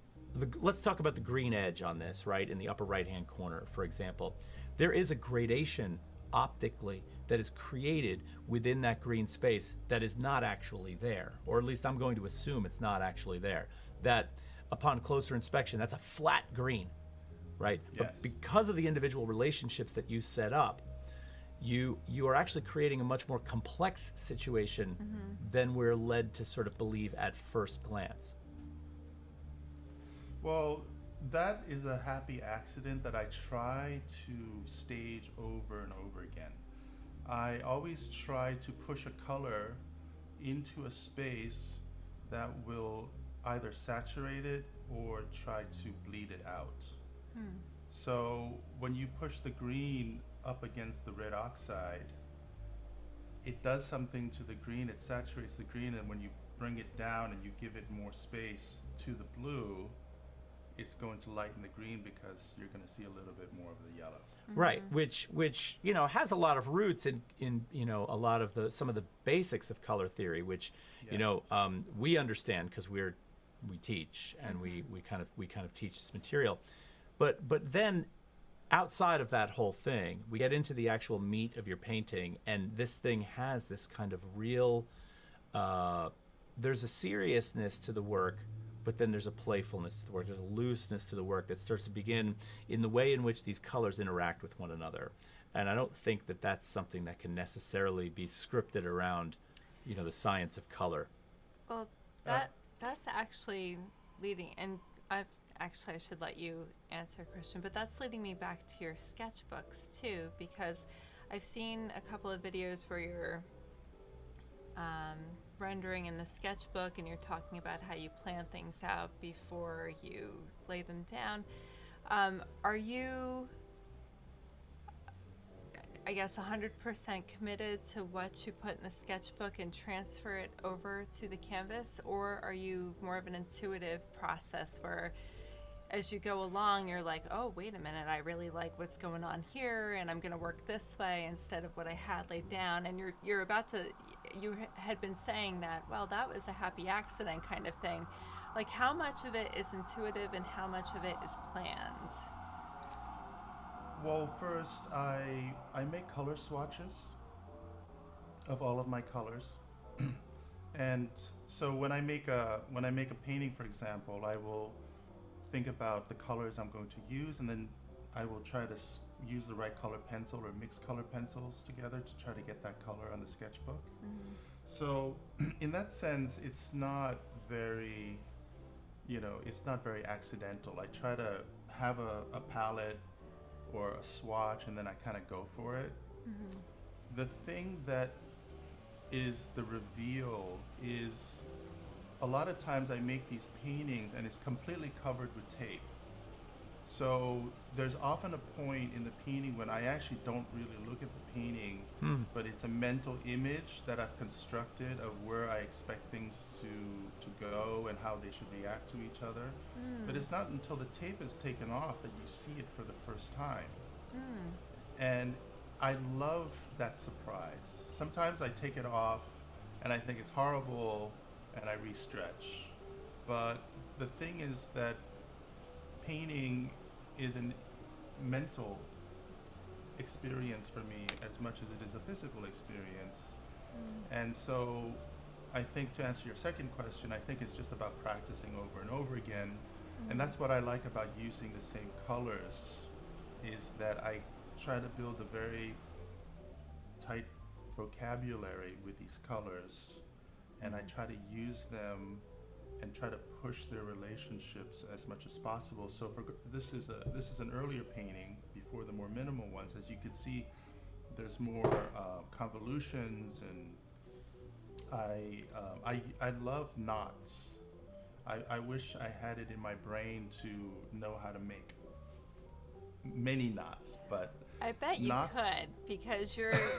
Speaker 2: let's talk about the green edge on this, right? In the upper right-hand corner, for example. There is a gradation optically that is created within that green space that is not actually there, or at least I'm going to assume it's not actually there. That upon closer inspection, that's a flat green, right?
Speaker 3: Yes.
Speaker 2: But because of the individual relationships that you set up, you are actually creating a much more complex situation than we're led to sort of believe at first glance.
Speaker 3: Well, that is a happy accident that I try to stage over and over again. I always try to push a color into a space that will either saturate it or try to bleed it out. So when you push the green up against the red oxide, it does something to the green, it saturates the green, and when you bring it down and you give it more space to the blue, it's going to lighten the green because you're going to see a little bit more of the yellow.
Speaker 2: Right, which has a lot of roots in a lot of some of the basics of color theory, which
Speaker 3: Yes.
Speaker 2: We understand because we teach and we kind of teach this material, but then outside of that whole thing, we get into the actual meat of your painting, and this thing has this kind of real. There's a seriousness to the work. But then there's a playfulness to the work. There's a looseness to the work that starts to begin in the way in which these colors interact with one another. And I don't think that that's something that can necessarily be scripted around, the science of color.
Speaker 1: Well, that's actually leading, and I should let you answer, Christian, but that's leading me back to your sketchbooks too, because I've seen a couple of videos where you're rendering in the sketchbook and you're talking about how you plan things out before you lay them down. Are you, I guess, 100% committed to what you put in the sketchbook and transfer it over to the canvas, or are you more of an intuitive process where as you go along you're like, oh, wait a minute, I really like what's going on here and I'm going to work this way instead of what I had laid down, and you had been saying that, well, that was a happy accident kind of thing. Like, how much of it is intuitive and how much of it is planned?
Speaker 3: Well, first I make color swatches of all of my colors. And so when I make a painting, for example, I will think about the colors I'm going to use, and then I will try to use the right color pencil or mix color pencils together to try to get that color on the sketchbook.
Speaker 1: Mm-hmm.
Speaker 3: So in that sense, it's not very, it's not very accidental. I try to have a palette or a swatch, and then I kind of go for it.
Speaker 1: Mm-hmm.
Speaker 3: The thing that is the reveal is a lot of times I make these paintings and it's completely covered with tape. So there's often a point in the painting when I actually don't really look at the painting, but it's a mental image that I've constructed of where I expect things to go and how they should react to each other. But it's not until the tape is taken off that you see it for the first time. And I love that surprise. Sometimes I take it off and I think it's horrible and I restretch. But the thing is that painting is a mental experience for me as much as it is a physical experience. And so I think, to answer your second question, I think it's just about practicing over and over again. And that's what I like about using the same colors, is that I try to build a very tight vocabulary with these colors, and I try to use them and try to push their relationships as much as possible. So this is an earlier painting before the more minimal ones. As you can see, there's more convolutions, and I love knots. I wish I had it in my brain to know how to make many knots, but
Speaker 1: I bet you
Speaker 3: knots,
Speaker 1: could, because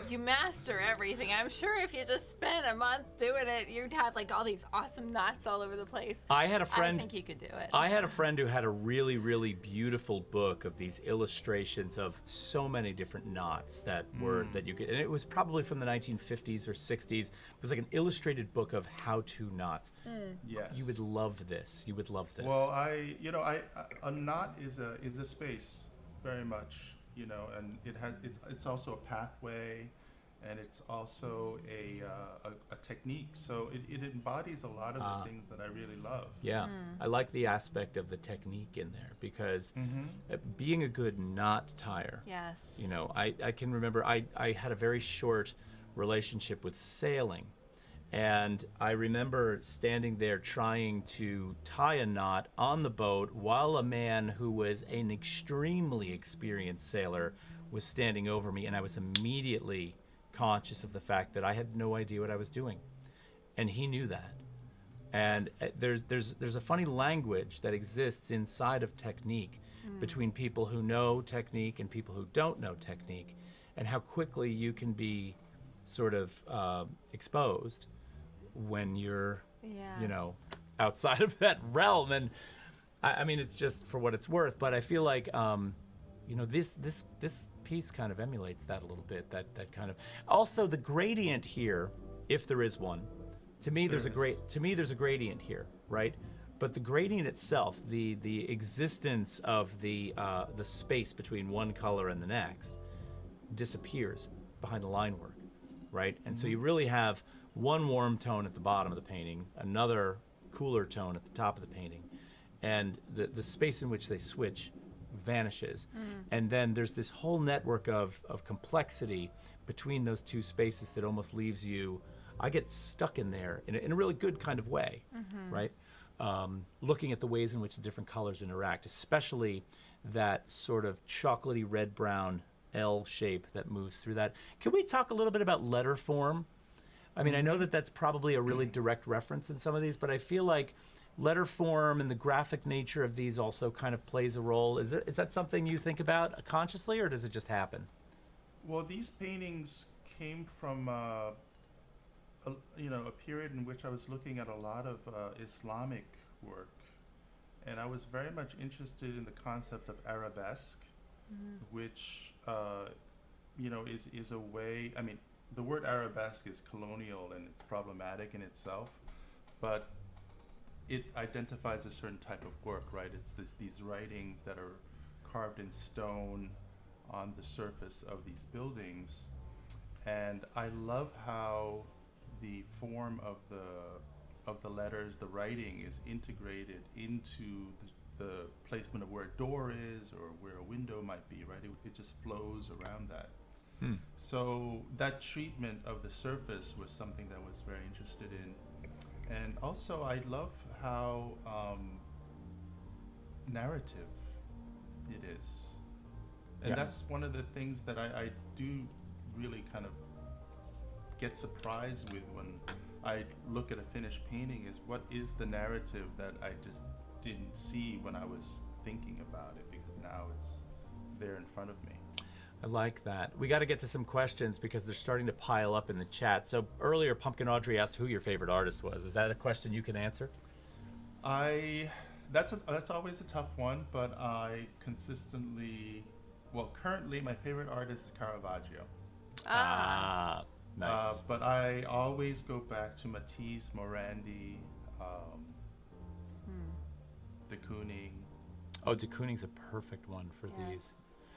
Speaker 1: you master everything. I'm sure if you just spent a month doing it, you'd have like all these awesome knots all over the place.
Speaker 2: I had a friend.
Speaker 1: I think you could do it.
Speaker 2: I had a friend who had a really, really beautiful book of these illustrations of so many different knots that you could, and it was probably from the 1950s or 60s. It was like an illustrated book of how-to knots.
Speaker 3: yes,
Speaker 2: You would love this. You would love this.
Speaker 3: Well, a knot is a space, very much, and it's also a pathway, and it's also a technique. So it embodies a lot of the things that I really love.
Speaker 2: Yeah, I like the aspect of the technique in there, because being a good knot tire.
Speaker 1: Yes.
Speaker 2: I can remember I had a very short relationship with sailing. And I remember standing there trying to tie a knot on the boat while a man who was an extremely experienced sailor was standing over me, and I was immediately conscious of the fact that I had no idea what I was doing. And he knew that. And there's a funny language that exists inside of technique between people who know technique and people who don't know technique, and how quickly you can be sort of exposed when you're outside of that realm. And I mean, it's just for what it's worth, but I feel like this piece kind of emulates that a little bit, that kind of, also the gradient here, if there is one. To me there's a gradient here, right? But the gradient itself, the existence of the space between one color and the next, disappears behind the line work, right? And so you really have one warm tone at the bottom of the painting, another cooler tone at the top of the painting, and the space in which they switch vanishes. And then there's this whole network of complexity between those two spaces that almost leaves you, I get stuck in there in a really good kind of way, right? Looking at the ways in which the different colors interact, especially that sort of chocolatey red-brown L shape that moves through that. Can we talk a little bit about letter form? I mean, I know that that's probably a really direct reference in some of these, but I feel like letter form and the graphic nature of these also kind of plays a role. Is that something you think about consciously, or does it just happen?
Speaker 3: Well, these paintings came from a period in which I was looking at a lot of Islamic work, and I was very much interested in the concept of arabesque, which is a way. I mean, the word arabesque is colonial and it's problematic in itself, but it identifies a certain type of work, right? It's these writings that are carved in stone on the surface of these buildings. And I love how the form of the letters, the writing is integrated into the placement of where a door is or where a window might be, right? It just flows around that. So that treatment of the surface was something that I was very interested in. And also I love how narrative it is. And
Speaker 2: Yeah.
Speaker 3: that's one of the things that I do really kind of get surprised with when I look at a finished painting, is what is the narrative that I just didn't see when I was thinking about it, because now it's there in front of me.
Speaker 2: I like that. We got to get to some questions because they're starting to pile up in the chat. So earlier, Pumpkin Audrey asked who your favorite artist was. Is that a question you can answer?
Speaker 3: That's always a tough one, but I consistently, currently my favorite artist is Caravaggio.
Speaker 2: Nice.
Speaker 3: But I always go back to Matisse, Morandi, de Kooning.
Speaker 2: Oh, de Kooning's a perfect one for these.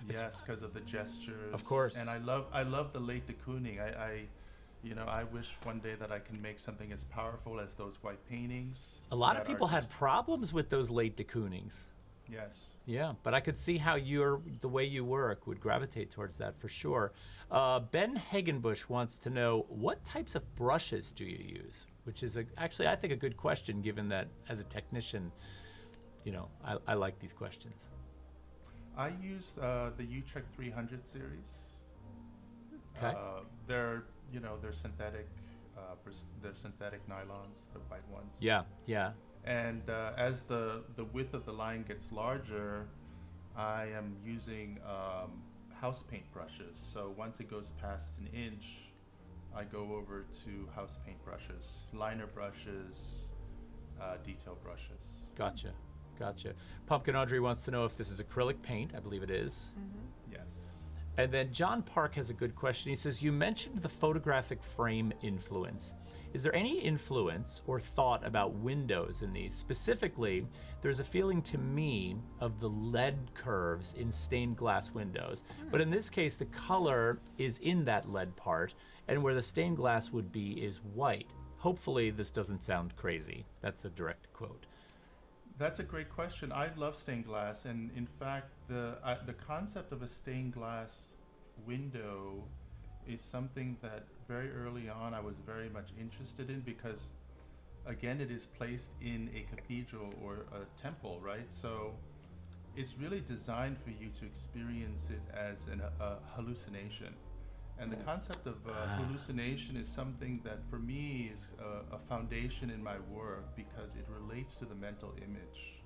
Speaker 3: Yes, because of the gestures.
Speaker 2: Of course.
Speaker 3: And I love the late de Kooning. I wish one day that I can make something as powerful as those white paintings.
Speaker 2: A lot of
Speaker 3: that
Speaker 2: people
Speaker 3: are
Speaker 2: had
Speaker 3: just-
Speaker 2: problems with those late de Koonings.
Speaker 3: Yes.
Speaker 2: Yeah, but I could see how the way you work would gravitate towards that for sure. Ben Hagenbush wants to know, what types of brushes do you use? Which is actually, I think, a good question, given that as a technician, I like these questions.
Speaker 3: I use the Utrecht 300 series.
Speaker 2: Okay.
Speaker 3: They're synthetic. They're synthetic nylons, the white ones.
Speaker 2: Yeah.
Speaker 3: And as the width of the line gets larger, I am using house paint brushes. So once it goes past an inch, I go over to house paint brushes, liner brushes, detail brushes.
Speaker 2: Gotcha. Pumpkin Audrey wants to know if this is acrylic paint. I believe it is.
Speaker 3: Yes.
Speaker 2: And then John Park has a good question. He says, you mentioned the photographic frame influence. Is there any influence or thought about windows in these? Specifically, there's a feeling to me of the lead curves in stained glass windows. But in this case, the color is in that lead part, and where the stained glass would be is white. Hopefully, this doesn't sound crazy. That's a direct quote.
Speaker 3: That's a great question. I love stained glass, and in fact, the concept of a stained glass window is something that very early on I was very much interested in, because again, it is placed in a cathedral or a temple, right? So it's really designed for you to experience it as a hallucination. And the concept of hallucination is something that for me is a foundation in my work, because it relates to the mental image.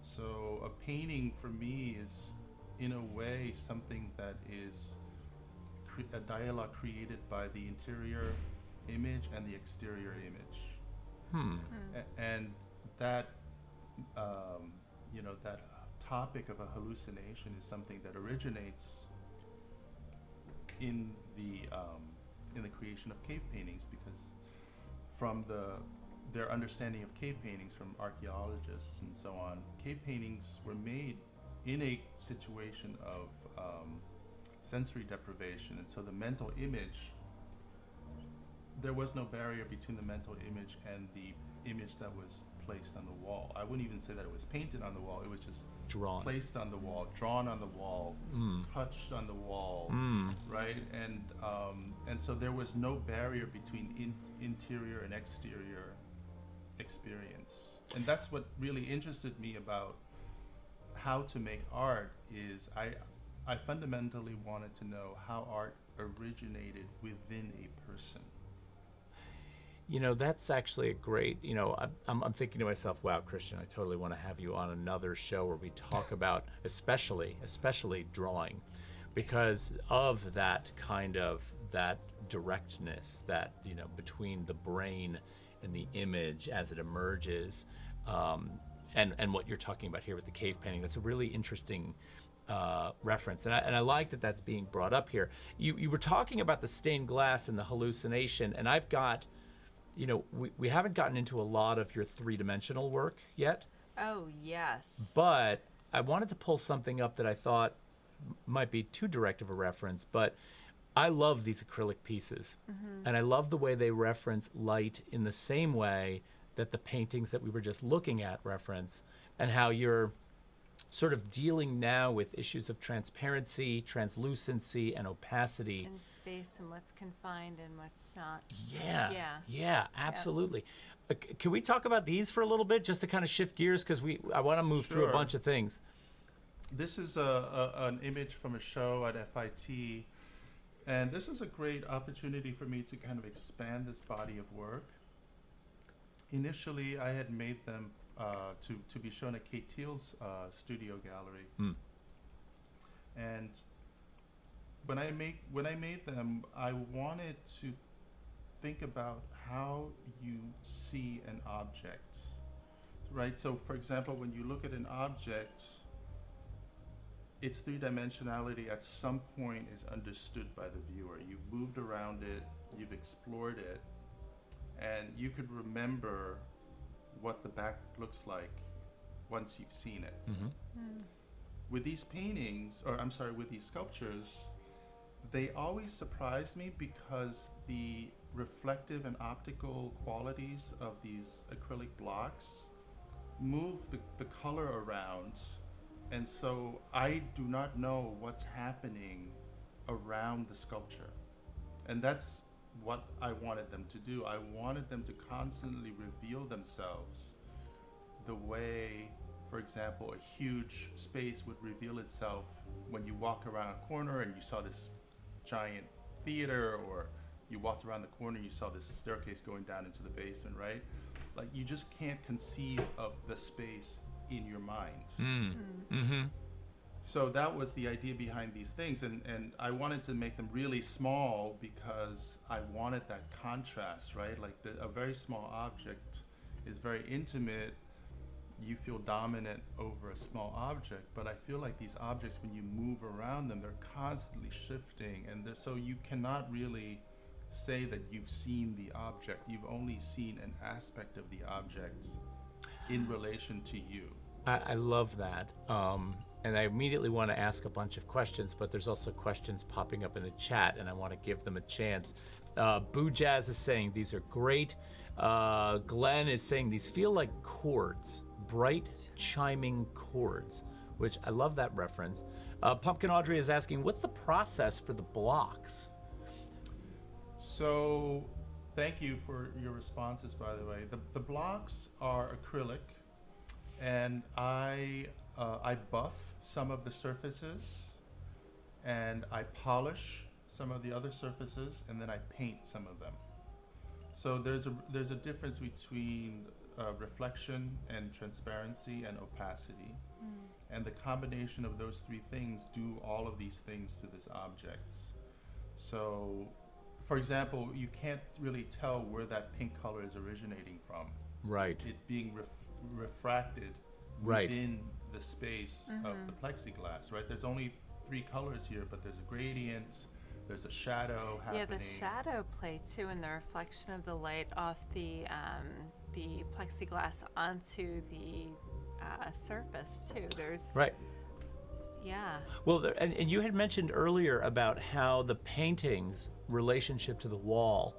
Speaker 3: So a painting for me is, in a way, something that is a dialogue created by the interior image and the exterior image. And that, that topic of a hallucination is something that originates in the creation of cave paintings, because from their understanding of cave paintings from archaeologists and so on, cave paintings were made in a situation of sensory deprivation, and so the mental image, there was no barrier between the mental image and the image that was placed on the wall. I wouldn't even say that it was painted on the wall, it was just
Speaker 2: Drawn.
Speaker 3: placed on the wall, drawn on the wall, touched on the wall, right? And so there was no barrier between interior and exterior experience. And that's what really interested me about how to make art, is I fundamentally wanted to know how art originated within a person.
Speaker 2: That's actually a great, I'm thinking to myself, wow, Christian, I totally want to have you on another show where we talk about especially drawing, because of that kind of, that directness that, between the brain and the image as it emerges, and what you're talking about here with the cave painting. That's a really interesting reference, and I like that that's being brought up here. You were talking about the stained glass and the hallucination, and I've got we haven't gotten into a lot of your three-dimensional work yet,
Speaker 1: Oh, yes.
Speaker 2: but I wanted to pull something up that I thought might be too direct of a reference, but I love these acrylic pieces. And I love the way they reference light in the same way that the paintings that we were just looking at reference, and how you're sort of dealing now with issues of transparency, translucency, and opacity.
Speaker 1: And space and what's confined and what's not.
Speaker 2: Yeah, absolutely. Can we talk about these for a little bit, just to kind of shift gears, because I want to move through a bunch of things.
Speaker 3: This is an image from a show at FIT, and this is a great opportunity for me to kind of expand this body of work. Initially, I had made them to be shown at Kate Teal's studio gallery. And when I made them, I wanted to think about how you see an object, right? So, for example, when you look at an object, its three-dimensionality at some point is understood by the viewer. You've moved around it, you've explored it, and you could remember what the back looks like once you've seen it. With these paintings, with these sculptures, they always surprise me because the reflective and optical qualities of these acrylic blocks move the color around, and so I do not know what's happening around the sculpture. And that's what I wanted them to do. I wanted them to constantly reveal themselves the way, for example, a huge space would reveal itself when you walk around a corner and you saw this giant theater, or you walked around the corner and you saw this staircase going down into the basement, right? Like, you just can't conceive of the space in your mind. So that was the idea behind these things, and I wanted to make them really small because I wanted that contrast, right? Like, a very small object is very intimate. You feel dominant over a small object, but I feel like these objects, when you move around them, they're constantly shifting, and so you cannot really say that you've seen the object. You've only seen an aspect of the object in relation to you.
Speaker 2: I love that. And I immediately want to ask a bunch of questions, but there's also questions popping up in the chat, and I want to give them a chance. Boo Jazz is saying these are great. Glenn is saying these feel like chords, bright chiming chords, which I love that reference. Pumpkin Audrey is asking, what's the process for the blocks?
Speaker 3: So, thank you for your responses, by the way. The blocks are acrylic, and I buff some of the surfaces, and I polish some of the other surfaces, and then I paint some of them. So there's a difference between reflection and transparency and opacity, and the combination of those three things do all of these things to this object. So, for example, you can't really tell where that pink color is originating from.
Speaker 2: Right.
Speaker 3: It being refracted within the space of the plexiglass, right? There's only three colors here, but there's a gradient, there's a shadow happening.
Speaker 1: Yeah, the shadow play too, and the reflection of the light off the plexiglass onto the surface too. There's
Speaker 2: right.
Speaker 1: Yeah.
Speaker 2: Well, and you had mentioned earlier about how the painting's relationship to the wall,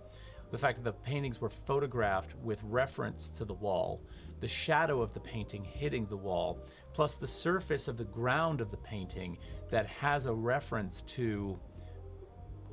Speaker 2: the fact that the paintings were photographed with reference to the wall, the shadow of the painting hitting the wall, plus the surface of the ground of the painting that has a reference to,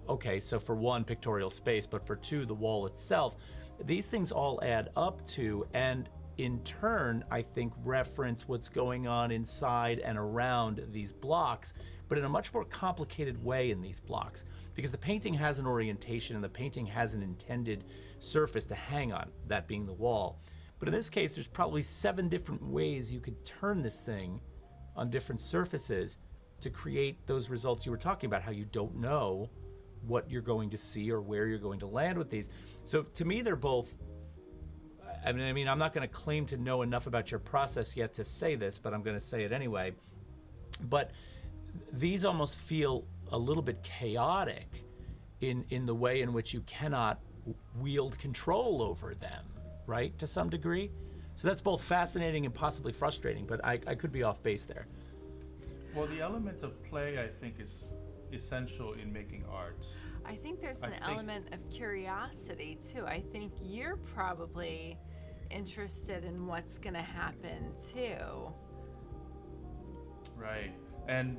Speaker 2: okay, so for one, pictorial space, but for two, the wall itself. These things all add up to, and in turn, I think, reference what's going on inside and around these blocks, but in a much more complicated way in these blocks, because the painting has an orientation and the painting has an intended surface to hang on, that being the wall. But in this case, there's probably 7 different ways you could turn this thing on different surfaces to create those results you were talking about, how you don't know what you're going to see or where you're going to land with these. So to me, they're both, I mean, I'm not going to claim to know enough about your process yet to say this, but I'm going to say it anyway. But these almost feel a little bit chaotic in the way in which you cannot wield control over them, right, to some degree. So that's both fascinating and possibly frustrating, but I could be off base there.
Speaker 3: Well, the element of play, I think, is essential in making art.
Speaker 1: I think there's
Speaker 3: I
Speaker 1: an
Speaker 3: think-
Speaker 1: element of curiosity too. I think you're probably interested in what's going to happen too.
Speaker 3: Right. And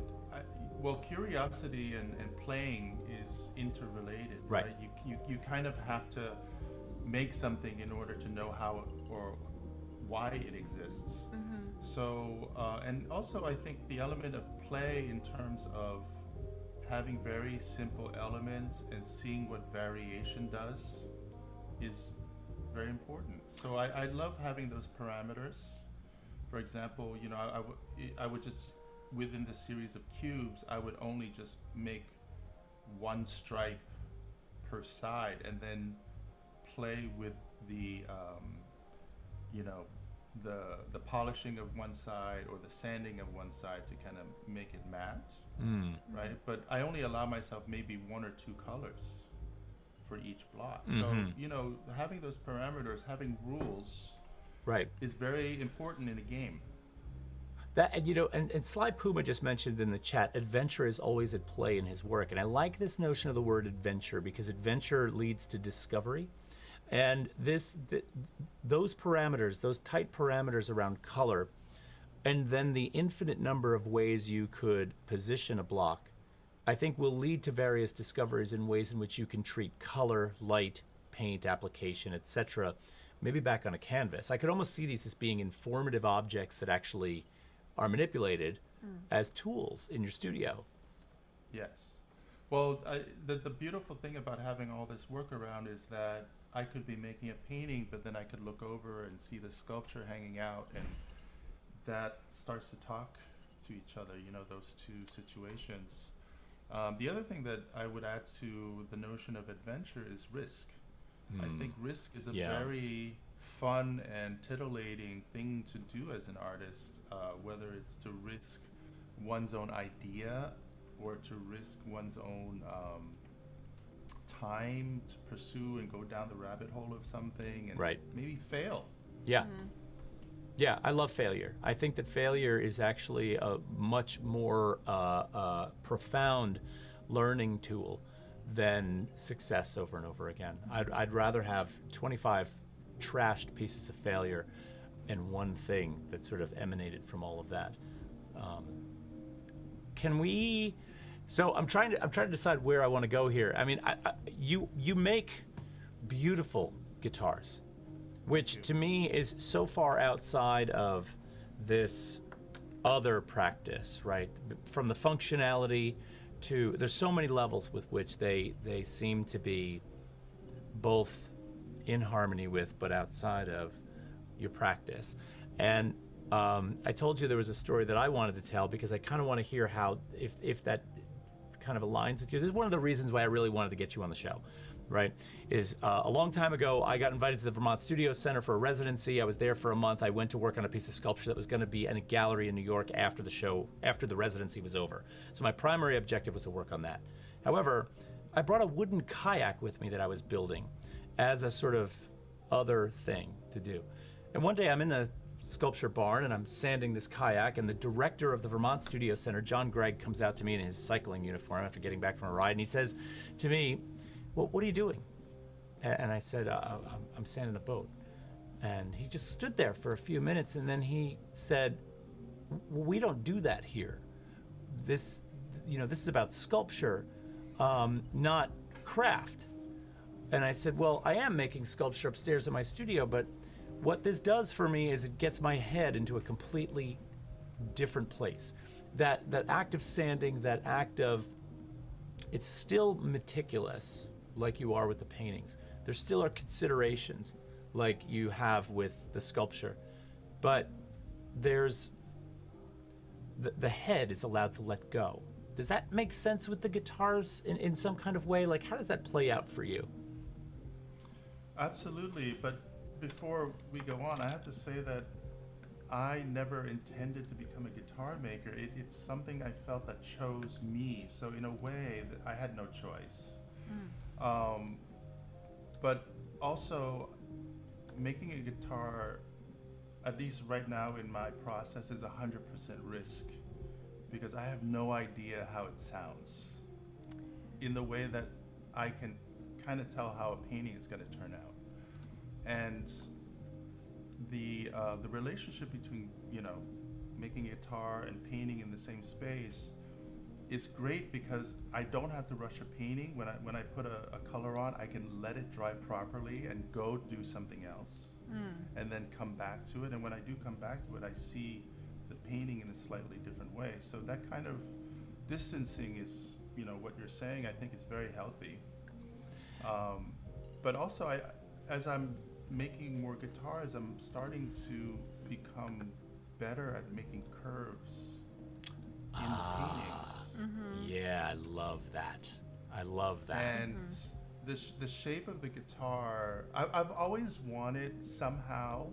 Speaker 3: well, curiosity and playing is interrelated.
Speaker 2: Right.
Speaker 3: You kind of have to make something in order to know how or why it exists. So, and also I think the element of play in terms of having very simple elements and seeing what variation does is very important. So I love having those parameters. For example, you know, I would just, within the series of cubes, I would only just make one stripe per side and then play with the, you know, the polishing of one side or the sanding of one side to kind of make it matte, right? But I only allow myself maybe one or two colors for each block. So, you know, having those parameters, having rules,
Speaker 2: Right.
Speaker 3: is very important in a game.
Speaker 2: That, and you know, and Sly Puma just mentioned in the chat, adventure is always at play in his work. And I like this notion of the word adventure because adventure leads to discovery. And those parameters, those tight parameters around color, and then the infinite number of ways you could position a block, I think will lead to various discoveries in ways in which you can treat color, light, paint, application, etc., maybe back on a canvas. I could almost see these as being informative objects that actually are manipulated as tools in your studio.
Speaker 3: Yes. Well, the beautiful thing about having all this work around is that I could be making a painting, but then I could look over and see the sculpture hanging out, and that starts to talk to each other, you know, those two situations. The other thing that I would add to the notion of adventure is risk. I think risk is a very fun and titillating thing to do as an artist, whether it's to risk one's own idea or to risk one's own time to pursue and go down the rabbit hole of something and maybe fail.
Speaker 2: Yeah. Yeah, I love failure. I think that failure is actually a much more profound learning tool than success over and over again. I'd rather have 25 trashed pieces of failure and one thing that sort of emanated from all of that. Can we? So I'm trying to decide where I want to go here. I mean, you make beautiful guitars, which to me is so far outside of this other practice, right? From the functionality to, there's so many levels with which they seem to be both in harmony with but outside of your practice. And I told you there was a story that I wanted to tell because I kind of want to hear how, if that kind of aligns with you. This is one of the reasons why I really wanted to get you on the show, right? Is a long time ago, I got invited to the Vermont Studio Center for a residency. I was there for a month. I went to work on a piece of sculpture that was going to be in a gallery in New York after the show, after the residency was over. So my primary objective was to work on that. However, I brought a wooden kayak with me that I was building as a sort of other thing to do. And one day I'm in the sculpture barn and I'm sanding this kayak, and the director of the Vermont Studio Center, John Gregg, comes out to me in his cycling uniform after getting back from a ride, and he says to me, "Well, what are you doing?" And I said, I'm sanding a boat. And he just stood there for a few minutes, and then he said, "Well, we don't do that here. This is about sculpture, not craft." And I said, "Well, I am making sculpture upstairs in my studio, but what this does for me is it gets my head into a completely different place. That act of sanding, that act of, it's still meticulous like you are with the paintings. There still are considerations like you have with the sculpture, but there's the head is allowed to let go." Does that make sense with the guitars in some kind of way? Like, how does that play out for you?
Speaker 3: Absolutely, but before we go on, I have to say that I never intended to become a guitar maker. It's something I felt that chose me. So in a way, that I had no choice. But also, making a guitar, at least right now in my process, is 100% risk because I have no idea how it sounds in the way that I can kind of tell how a painting is going to turn out. And the relationship between, you know, making a guitar and painting in the same space is great because I don't have to rush a painting. When I put a color on, I can let it dry properly and go do something else, and then come back to it. And when I do come back to it, I see the painting in a slightly different way. So that kind of distancing is, you know, what you're saying, I think is very healthy. But also, as I'm making more guitars, I'm starting to become better at making curves in the paintings.
Speaker 2: Yeah, I love that. I love that.
Speaker 3: And the shape of the guitar, I've always wanted somehow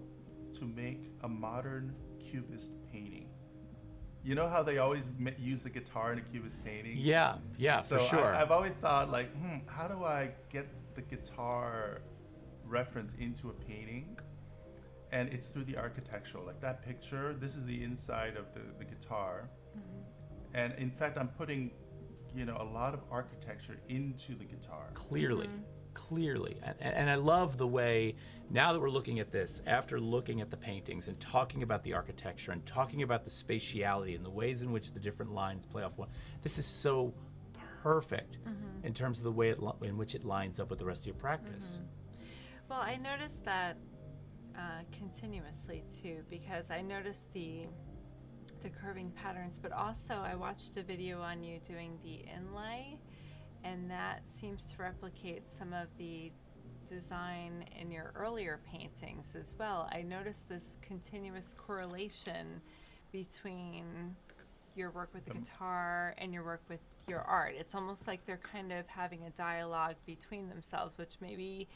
Speaker 3: to make a modern cubist painting. You know how they always use the guitar in a cubist painting?
Speaker 2: Yeah,
Speaker 3: So
Speaker 2: for sure.
Speaker 3: I've always thought, like, how do I get the guitar reference into a painting? And it's through the architectural. Like that picture, this is the inside of the guitar. And in fact, I'm putting, you know, a lot of architecture into the guitar.
Speaker 2: Clearly. And I love the way, now that we're looking at this, after looking at the paintings and talking about the architecture and talking about the spatiality and the ways in which the different lines play off one, this is so perfect in terms of the way in which it lines up with the rest of your practice.
Speaker 1: Well, I noticed that continuously too, because I noticed the curving patterns, but also I watched a video on you doing the inlay, and that seems to replicate some of the design in your earlier paintings as well. I noticed this continuous correlation between your work with the guitar and your work with your art. It's almost like they're kind of having a dialogue between themselves, which maybe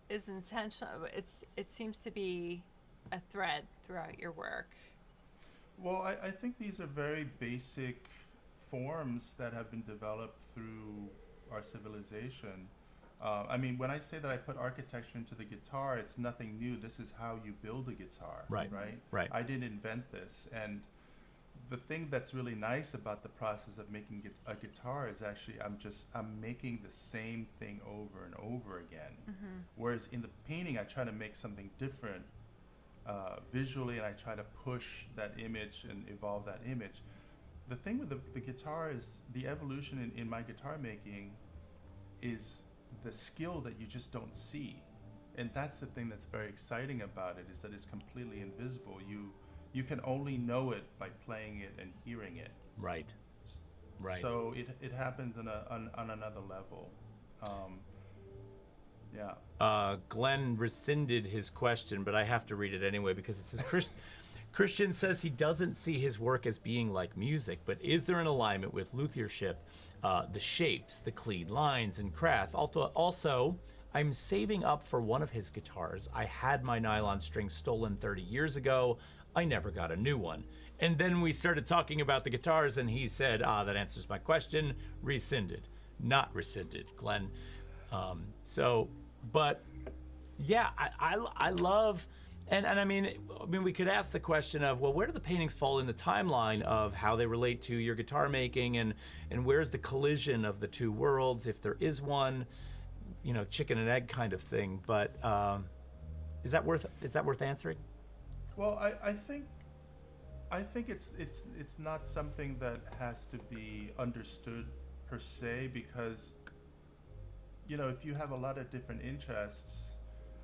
Speaker 1: is intentional. It seems to be a thread throughout your work.
Speaker 3: Well, I think these are very basic forms that have been developed through our civilization. I mean, when I say that I put architecture into the guitar, it's nothing new. This is how you build a guitar,
Speaker 2: Right.
Speaker 3: I didn't invent this. And the thing that's really nice about the process of making a guitar is actually I'm making the same thing over and over again. Whereas in the painting, I try to make something different visually, and I try to push that image and evolve that image. The thing with the guitar is the evolution in my guitar making is the skill that you just don't see. And that's the thing that's very exciting about it, is that it's completely invisible. You can only know it by playing it and hearing it.
Speaker 2: Right.
Speaker 3: So it happens on another level.
Speaker 2: Glenn rescinded his question, but I have to read it anyway because it says, Christian says he doesn't see his work as being like music, but is there an alignment with luthiership, the shapes, the clean lines, and craft? Also, I'm saving up for one of his guitars. I had my nylon string stolen 30 years ago. I never got a new one. And then we started talking about the guitars, and he said, that answers my question. Rescinded. Not rescinded, Glenn. But yeah, I love, and I mean, we could ask the question of, well, where do the paintings fall in the timeline of how they relate to your guitar making, and where's the collision of the two worlds, if there is one, you know, chicken and egg kind of thing. But is that worth answering?
Speaker 3: Well, I think it's not something that has to be understood per se, because, you know, if you have a lot of different interests,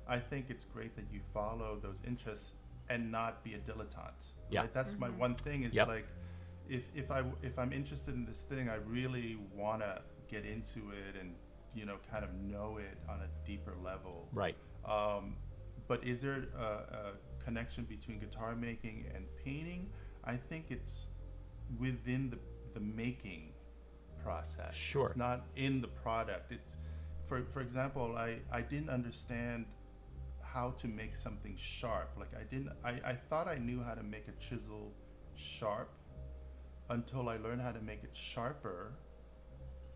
Speaker 3: I think it's great that you follow those interests and not be a dilettante.
Speaker 2: Yeah.
Speaker 3: Right? That's my one thing is, like, if I'm interested in this thing, I really want to get into it and, you know, kind of know it on a deeper level.
Speaker 2: Right.
Speaker 3: But is there a connection between guitar making and painting? I think it's within the making process.
Speaker 2: Sure.
Speaker 3: It's not in the product. It's, for example, I didn't understand how to make something sharp. Like I thought I knew how to make a chisel sharp until I learned how to make it sharper,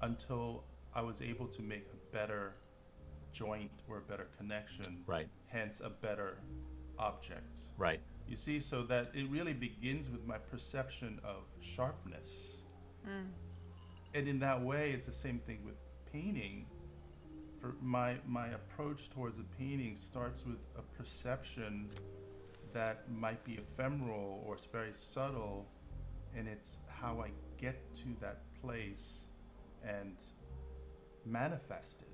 Speaker 3: until I was able to make a better joint or a better connection.
Speaker 2: Right.
Speaker 3: Hence a better object.
Speaker 2: Right.
Speaker 3: You see, so that it really begins with my perception of sharpness. And in that way, it's the same thing with painting. For my approach towards a painting starts with a perception that might be ephemeral or it's very subtle, and it's how I get to that place and manifest it.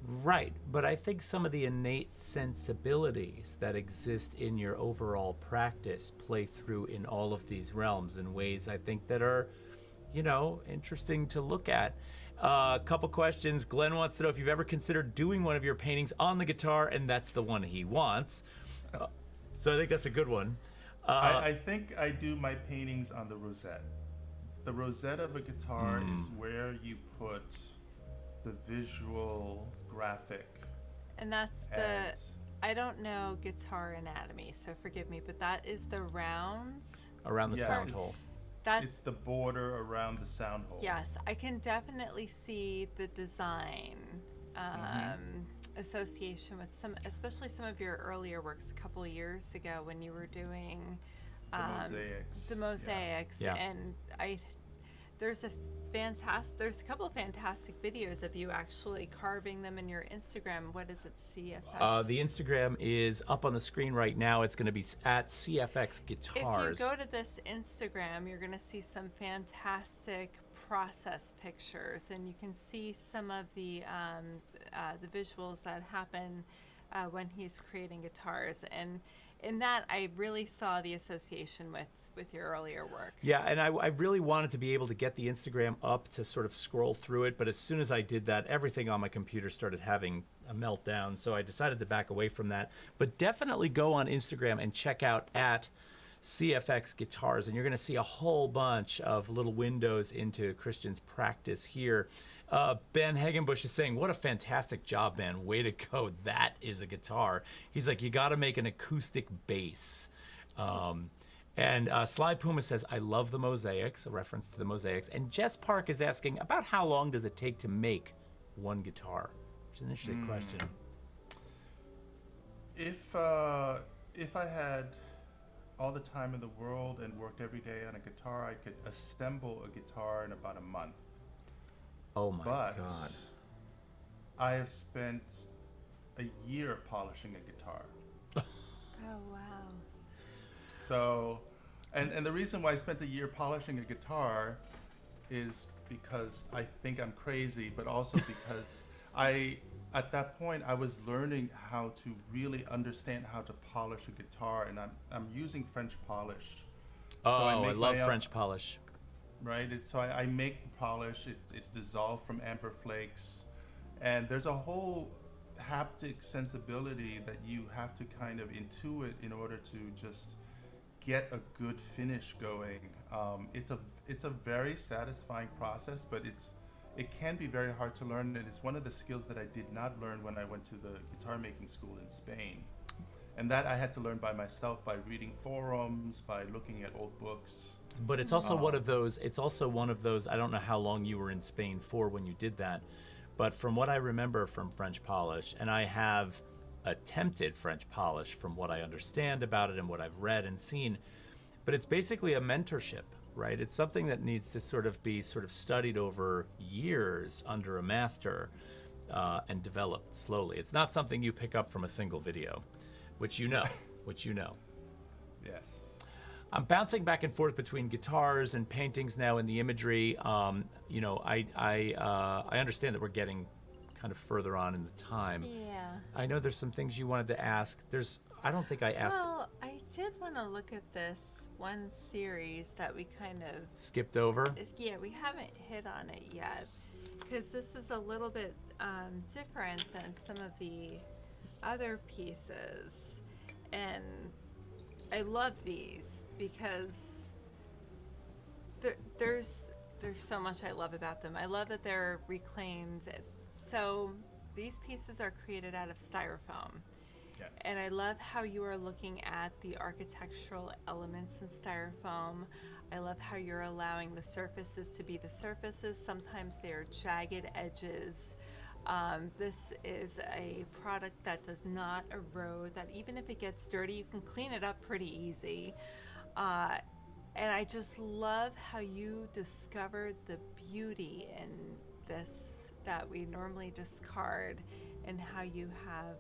Speaker 2: Right, but I think some of the innate sensibilities that exist in your overall practice play through in all of these realms in ways I think that are, interesting to look at. A couple questions. Glenn wants to know if you've ever considered doing one of your paintings on the guitar, and that's the one he wants. So I think that's a good one.
Speaker 3: I think I do my paintings on the rosette. The rosette of a guitar is where you put the visual graphic.
Speaker 1: And that's I don't know guitar anatomy, so forgive me, but that is the rounds.
Speaker 2: Around the sound hole.
Speaker 3: It's the border around the sound hole.
Speaker 1: Yes, I can definitely see the design association with especially some of your earlier works a couple of years ago when you were doing
Speaker 3: The mosaics.
Speaker 2: Yeah.
Speaker 1: And there's a couple of fantastic videos of you actually carving them in your Instagram. What is it, CFX?
Speaker 2: The Instagram is up on the screen right now. It's going to be at CFX Guitars.
Speaker 1: If you go to this Instagram, you're going to see some fantastic process pictures, and you can see some of the visuals that happen when he's creating guitars. And in that, I really saw the association with your earlier work.
Speaker 2: Yeah, and I really wanted to be able to get the Instagram up to sort of scroll through it, but as soon as I did that, everything on my computer started having a meltdown, so I decided to back away from that. But definitely go on Instagram and check out at CFX Guitars, and you're going to see a whole bunch of little windows into Christian's practice here. Ben Hagenbush is saying, what a fantastic job, man. Way to go. That is a guitar. He's like, you got to make an acoustic bass. And Sly Puma says, I love the mosaics, a reference to the mosaics. And Jess Park is asking, about how long does it take to make one guitar? Which is an interesting question.
Speaker 3: If I had all the time in the world and worked every day on a guitar, I could assemble a guitar in about a month.
Speaker 2: Oh my
Speaker 3: God. I have spent a year polishing a guitar.
Speaker 1: Oh, wow.
Speaker 3: So, and the reason why I spent a year polishing a guitar is because I think I'm crazy, but also because at that point, I was learning how to really understand how to polish a guitar, and I'm using French polish.
Speaker 2: Oh, I love French polish.
Speaker 3: Right, so I make the polish. It's dissolved from amber flakes, and there's a whole haptic sensibility that you have to kind of intuit in order to just get a good finish going. It's a very satisfying process, but it can be very hard to learn, and it's one of the skills that I did not learn when I went to the guitar making school in Spain. And that I had to learn by myself, by reading forums, by looking at old books.
Speaker 2: But it's also one of those, I don't know how long you were in Spain for when you did that, but from what I remember from French polish, and I have attempted French polish from what I understand about it and what I've read and seen, but it's basically a mentorship, right? It's something that needs to be studied over years under a master and developed slowly. It's not something you pick up from a single video, which you know.
Speaker 3: Yes.
Speaker 2: I'm bouncing back and forth between guitars and paintings now in the imagery. I understand that we're getting kind of further on in the time.
Speaker 1: Yeah.
Speaker 2: I know there's some things you wanted to ask. I don't think I asked.
Speaker 1: Well, I did want to look at this one series that we kind of
Speaker 2: skipped over.
Speaker 1: Yeah, we haven't hit on it yet because this is a little bit different than some of the other pieces, and I love these because there's so much I love about them. I love that they're reclaimed. So these pieces are created out of styrofoam.
Speaker 3: Yes.
Speaker 1: And I love how you are looking at the architectural elements in styrofoam. I love how you're allowing the surfaces to be the surfaces. Sometimes they are jagged edges. This is a product that does not erode, that even if it gets dirty, you can clean it up pretty easy. And I just love how you discovered the beauty in this that we normally discard and how you have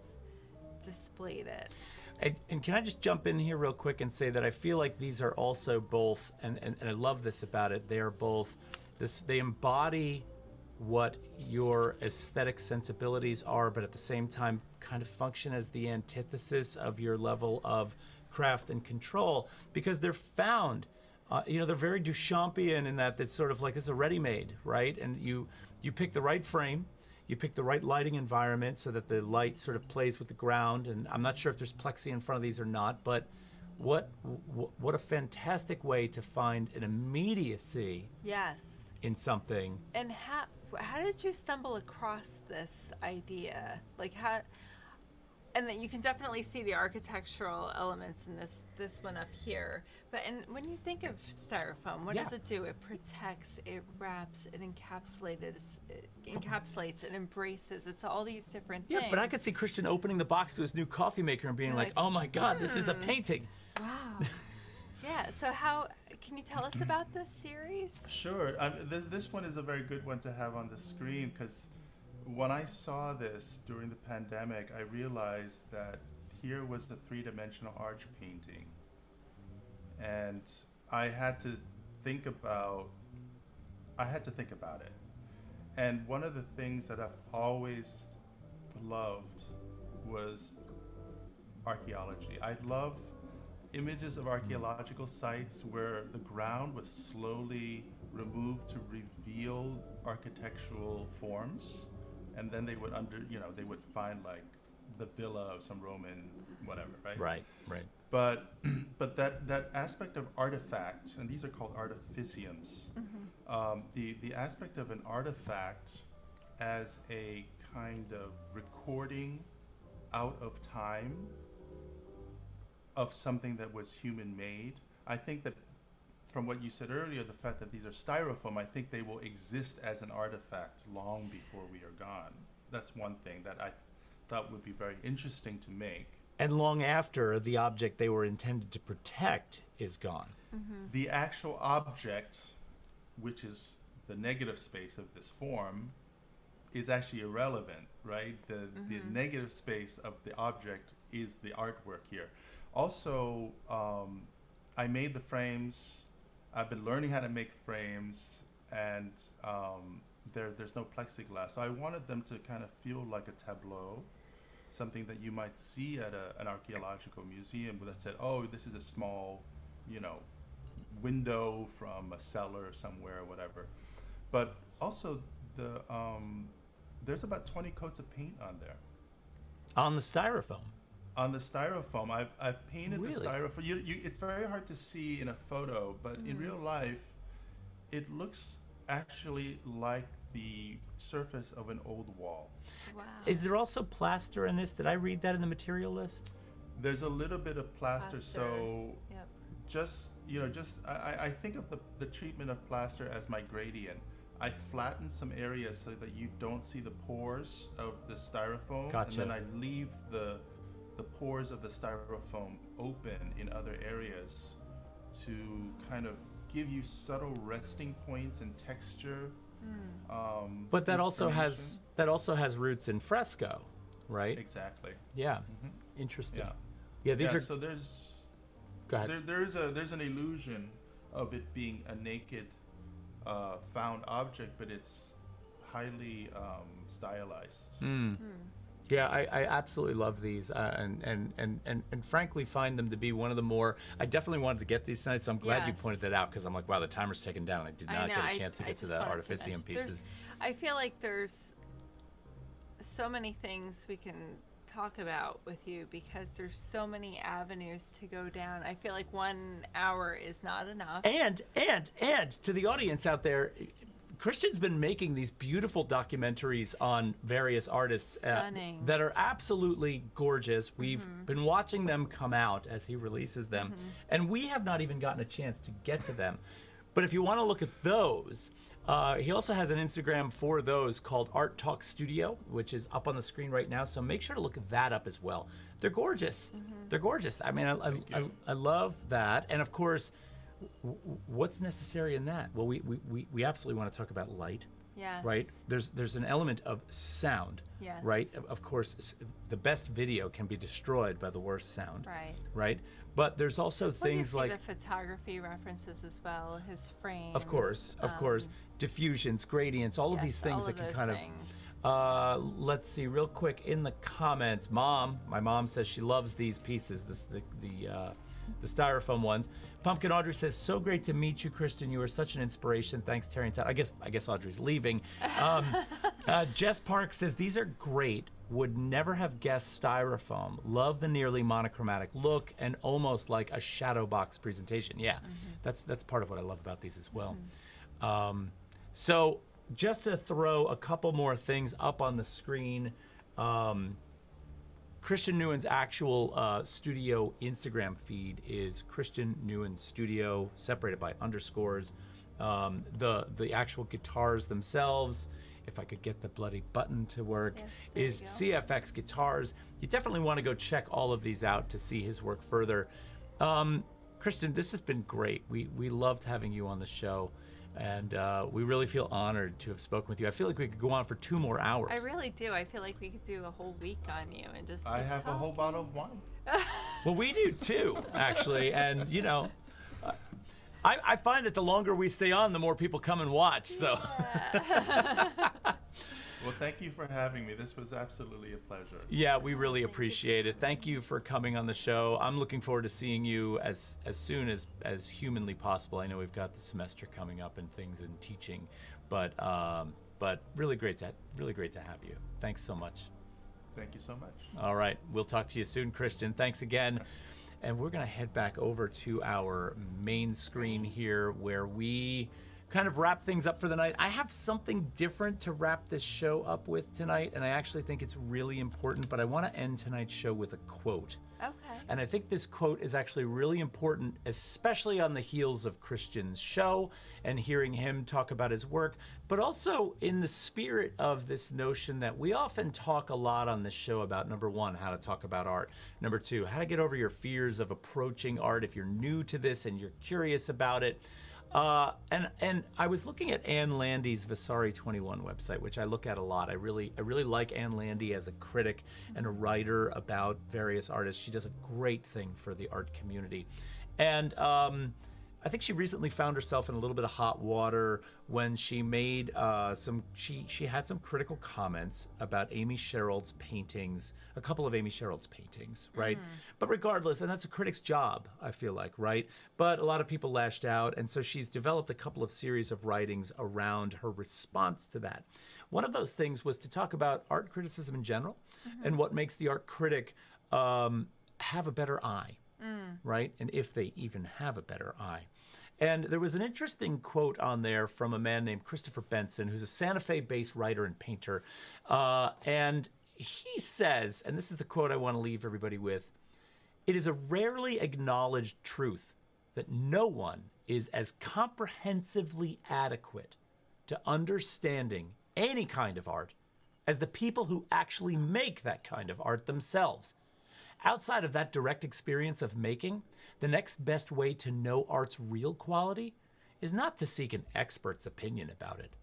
Speaker 1: displayed it.
Speaker 2: And can I just jump in here real quick and say that I feel like these are also both, and I love this about it, they are both, they embody what your aesthetic sensibilities are, but at the same time kind of function as the antithesis of your level of craft and control, because they're found, they're very Duchampian in that it's sort of like it's a ready-made, right? And you pick the right frame, you pick the right lighting environment so that the light sort of plays with the ground. And I'm not sure if there's plexi in front of these or not, but what a fantastic way to find an immediacy
Speaker 1: Yes.
Speaker 2: in something.
Speaker 1: And how did you stumble across this idea? Like how? And then you can definitely see the architectural elements in this one up here. But and when you think of styrofoam, what does it do? It protects, it wraps, it encapsulates, it embraces. It's all these different things.
Speaker 2: Yeah, but I could see Christian opening the box to his new coffee maker and being like, oh my God, this is a painting.
Speaker 1: Wow. Yeah, so how, can you tell us about this series?
Speaker 3: Sure. This one is a very good one to have on the screen, because when I saw this during the pandemic, I realized that here was the three-dimensional arch painting. And I had to think about it. And one of the things that I've always loved was archaeology. I love images of archaeological sites where the ground was slowly removed to reveal architectural forms. And then they would they would find like the villa of some Roman whatever, right?
Speaker 2: Right.
Speaker 3: But that aspect of artifact, and these are called artificiums, the aspect of an artifact as a kind of recording out of time of something that was human made. I think that from what you said earlier, the fact that these are styrofoam, I think they will exist as an artifact long before we are gone. That's one thing that I thought would be very interesting to make.
Speaker 2: And long after the object they were intended to protect is gone.
Speaker 1: Mm-hmm.
Speaker 3: The actual object, which is the negative space of this form, is actually irrelevant, right? The negative space of the object is the artwork here. Also, I made the frames. I've been learning how to make frames, and there's no plexiglass. So I wanted them to kind of feel like a tableau, something that you might see at an archaeological museum that said, oh, this is a small, window from a cellar somewhere or whatever. But also there's about 20 coats of paint on there.
Speaker 2: On the styrofoam?
Speaker 3: On the styrofoam. I've painted
Speaker 2: Really?
Speaker 3: the styrofoam. It's very hard to see in a photo, but in real life, it looks actually like the surface of an old wall.
Speaker 1: Wow.
Speaker 2: Is there also plaster in this? Did I read that in the material list?
Speaker 3: There's a little bit of plaster. So
Speaker 1: Yep.
Speaker 3: I think of the treatment of plaster as my gradient. I flatten some areas so that you don't see the pores of the styrofoam.
Speaker 2: Gotcha.
Speaker 3: And then I leave the pores of the styrofoam open in other areas to kind of give you subtle resting points and texture.
Speaker 2: But that also has roots in fresco, right?
Speaker 3: Exactly.
Speaker 2: Yeah. Interesting.
Speaker 3: Yeah.
Speaker 2: Yeah, these are.
Speaker 3: So there's
Speaker 2: Go ahead.
Speaker 3: there's an illusion of it being a naked found object, but it's highly stylized.
Speaker 2: Yeah, I absolutely love these, and frankly find them to be one of the more. I definitely wanted to get these tonight, so I'm glad you
Speaker 1: Yes.
Speaker 2: pointed that out, because I'm like, wow, the timer's ticking down. I did not get a chance to get to
Speaker 1: just
Speaker 2: the
Speaker 1: wanted
Speaker 2: artificium
Speaker 1: mention-
Speaker 2: pieces.
Speaker 1: I feel like there's so many things we can talk about with you, because there's so many avenues to go down. I feel like 1 hour is not enough.
Speaker 2: And to the audience out there, Christian's been making these beautiful documentaries on various artists
Speaker 1: Stunning.
Speaker 2: that are absolutely gorgeous. We've been watching them come out as he releases them, and we have not even gotten a chance to get to them. But if you want to look at those, He also has an Instagram for those called Art Talk Studio, which is up on the screen right now. So make sure to look that up as well. They're gorgeous. They're gorgeous. I mean, I love that. And of course, what's necessary in that? Well, we absolutely want to talk about light.
Speaker 1: Yes.
Speaker 2: Right? There's an element of sound.
Speaker 1: Yes.
Speaker 2: Right? Of course, the best video can be destroyed by the worst sound.
Speaker 1: Right.
Speaker 2: Right? But there's also things
Speaker 1: you see
Speaker 2: like
Speaker 1: the photography references as well, his frames.
Speaker 2: Of course. Diffusions, gradients, all of these things that can kind of. Let's see, real quick in the comments. My mom says she loves these pieces. The styrofoam ones. Pumpkin Audrey says, "So great to meet you, Christian. You are such an inspiration. Thanks, Terri and Todd." I guess Audrey's leaving. Jess Park says, "These are great. Would never have guessed styrofoam. Love the nearly monochromatic look and almost like a shadow box presentation." Yeah, that's part of what I love about these as well. So just to throw a couple more things up on the screen. Christian Nguyen's actual studio Instagram feed is Christian Nguyen Studio, separated by underscores. The actual guitars themselves, if I could get the bloody button to work, is CFX Guitars. You definitely want to go check all of these out to see his work further. Christian, this has been great. We loved having you on the show. And we really feel honored to have spoken with you. I feel like we could go on for 2 more hours.
Speaker 1: I really do. I feel like we could do a whole week on you and just.
Speaker 3: I have a whole bottle of wine.
Speaker 2: Well, we do too, actually. And, you know, I find that the longer we stay on, the more people come and watch. So.
Speaker 3: Well, thank you for having me. This was absolutely a pleasure.
Speaker 2: Yeah, we really appreciate it. Thank you for coming on the show. I'm looking forward to seeing you as soon as humanly possible. I know we've got the semester coming up and things and teaching, but really great to have you. Thanks so much.
Speaker 3: Thank you so much.
Speaker 2: All right, we'll talk to you soon, Christian. Thanks again. And we're going to head back over to our main screen here where we kind of wrap things up for the night. I have something different to wrap this show up with tonight, and I actually think it's really important, but I want to end tonight's show with a quote.
Speaker 1: Okay.
Speaker 2: And I think this quote is actually really important, especially on the heels of Christian's show and hearing him talk about his work, but also in the spirit of this notion that we often talk a lot on this show about, number 1, how to talk about art. Number 2, how to get over your fears of approaching art if you're new to this and you're curious about it. And I was looking at Ann Landy's Vasari 21 website, which I look at a lot. I really like Ann Landy as a critic and a writer about various artists. She does a great thing for the art community. And I think she recently found herself in a little bit of hot water when she made she had some critical comments about Amy Sherald's paintings, a couple of Amy Sherald's paintings, right? But regardless, and that's a critic's job, I feel like, right? But a lot of people lashed out, and so she's developed a couple of series of writings around her response to that. One of those things was to talk about art criticism in general and what makes the art critic have a better eye. Right? And if they even have a better eye. And there was an interesting quote on there from a man named Christopher Benson, who's a Santa Fe-based writer and painter. And he says, and this is the quote I want to leave everybody with, "It is a rarely acknowledged truth that no one is as comprehensively adequate to understanding any kind of art as the people who actually make that kind of art themselves. Outside of that direct experience of making, the next best way to know art's real quality is not to seek an expert's opinion about it,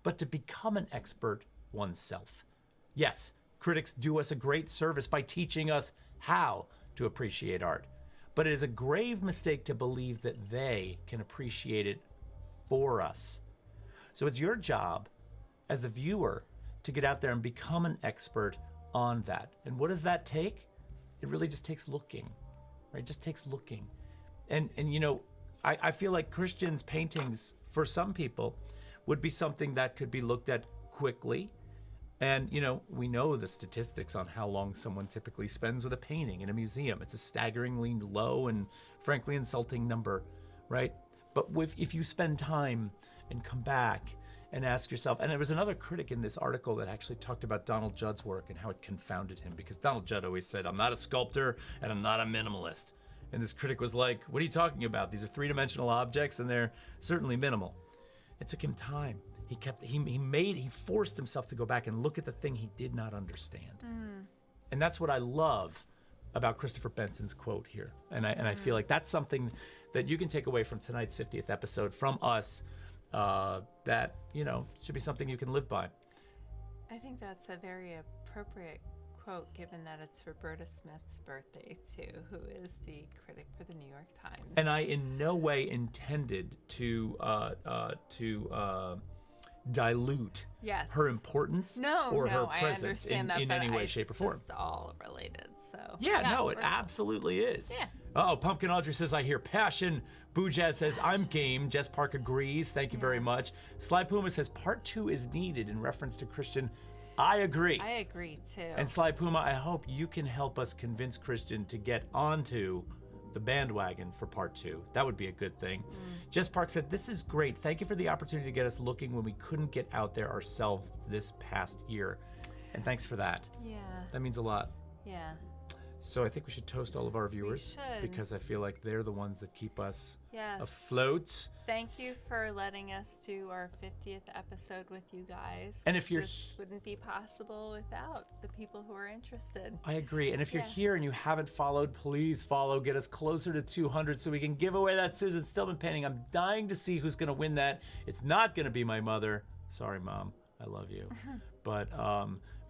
Speaker 2: but to become an expert oneself. Yes, critics do us a great service by teaching us how to appreciate art, but it is a grave mistake to believe that they can appreciate it for us. So it's your job as the viewer to get out there and become an expert on that. And what does that take? It really just takes looking, right? It just takes looking. And you know, I feel like Christian's paintings, for some people, would be something that could be looked at quickly. And, you know, we know the statistics on how long someone typically spends with a painting in a museum. It's a staggeringly low and frankly insulting number, right? But if you spend time and come back and ask yourself, and there was another critic in this article that actually talked about Donald Judd's work and how it confounded him, because Donald Judd always said, "I'm not a sculptor and I'm not a minimalist." And this critic was like, "What are you talking about? These are three-dimensional objects and they're certainly minimal." It took him time. he forced himself to go back and look at the thing he did not understand. And that's what I love about Christopher Benson's quote here. And I feel like that's something that you can take away from tonight's 50th episode from us, that, should be something you can live by.
Speaker 1: I think that's a very appropriate quote, given that it's Roberta Smith's birthday too, who is the critic for the New York Times.
Speaker 2: And I in no way intended to dilute her importance or her presence in any way, shape, or form.
Speaker 1: It's just all related. So
Speaker 2: it absolutely is.
Speaker 1: Yeah.
Speaker 2: Oh, Pumpkin Audrey says, I hear passion. Boo Jazz says, I'm game. Jess Park agrees. Thank you very much. Sly Puma says, part 2 is needed in reference to Christian. I agree.
Speaker 1: I agree too.
Speaker 2: And Sly Puma, I hope you can help us convince Christian to get onto the bandwagon for part 2. That would be a good thing. Jess Park said, this is great. Thank you for the opportunity to get us looking when we couldn't get out there ourselves this past year. And thanks for that.
Speaker 1: Yeah.
Speaker 2: That means a lot.
Speaker 1: Yeah.
Speaker 2: So I think we should toast all of our viewers,
Speaker 1: should.
Speaker 2: because I feel like they're the ones that keep us
Speaker 1: Yes.
Speaker 2: afloat.
Speaker 1: Thank you for letting us do our 50th episode with you guys.
Speaker 2: And if you're
Speaker 1: this wouldn't be possible without the people who are interested.
Speaker 2: I agree. And if you're here and you haven't followed, please follow. Get us closer to 200 so we can give away that Susan Stillman painting. I'm dying to see who's going to win that. It's not going to be my mother. Sorry, Mom. I love you. But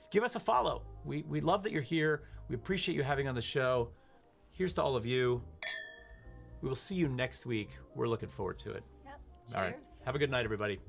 Speaker 2: give us a follow. We love that you're here. We appreciate you having on the show. Here's to all of you. We will see you next week. We're looking forward to it.
Speaker 1: Yep. Cheers.
Speaker 2: All right. Have a good night, everybody.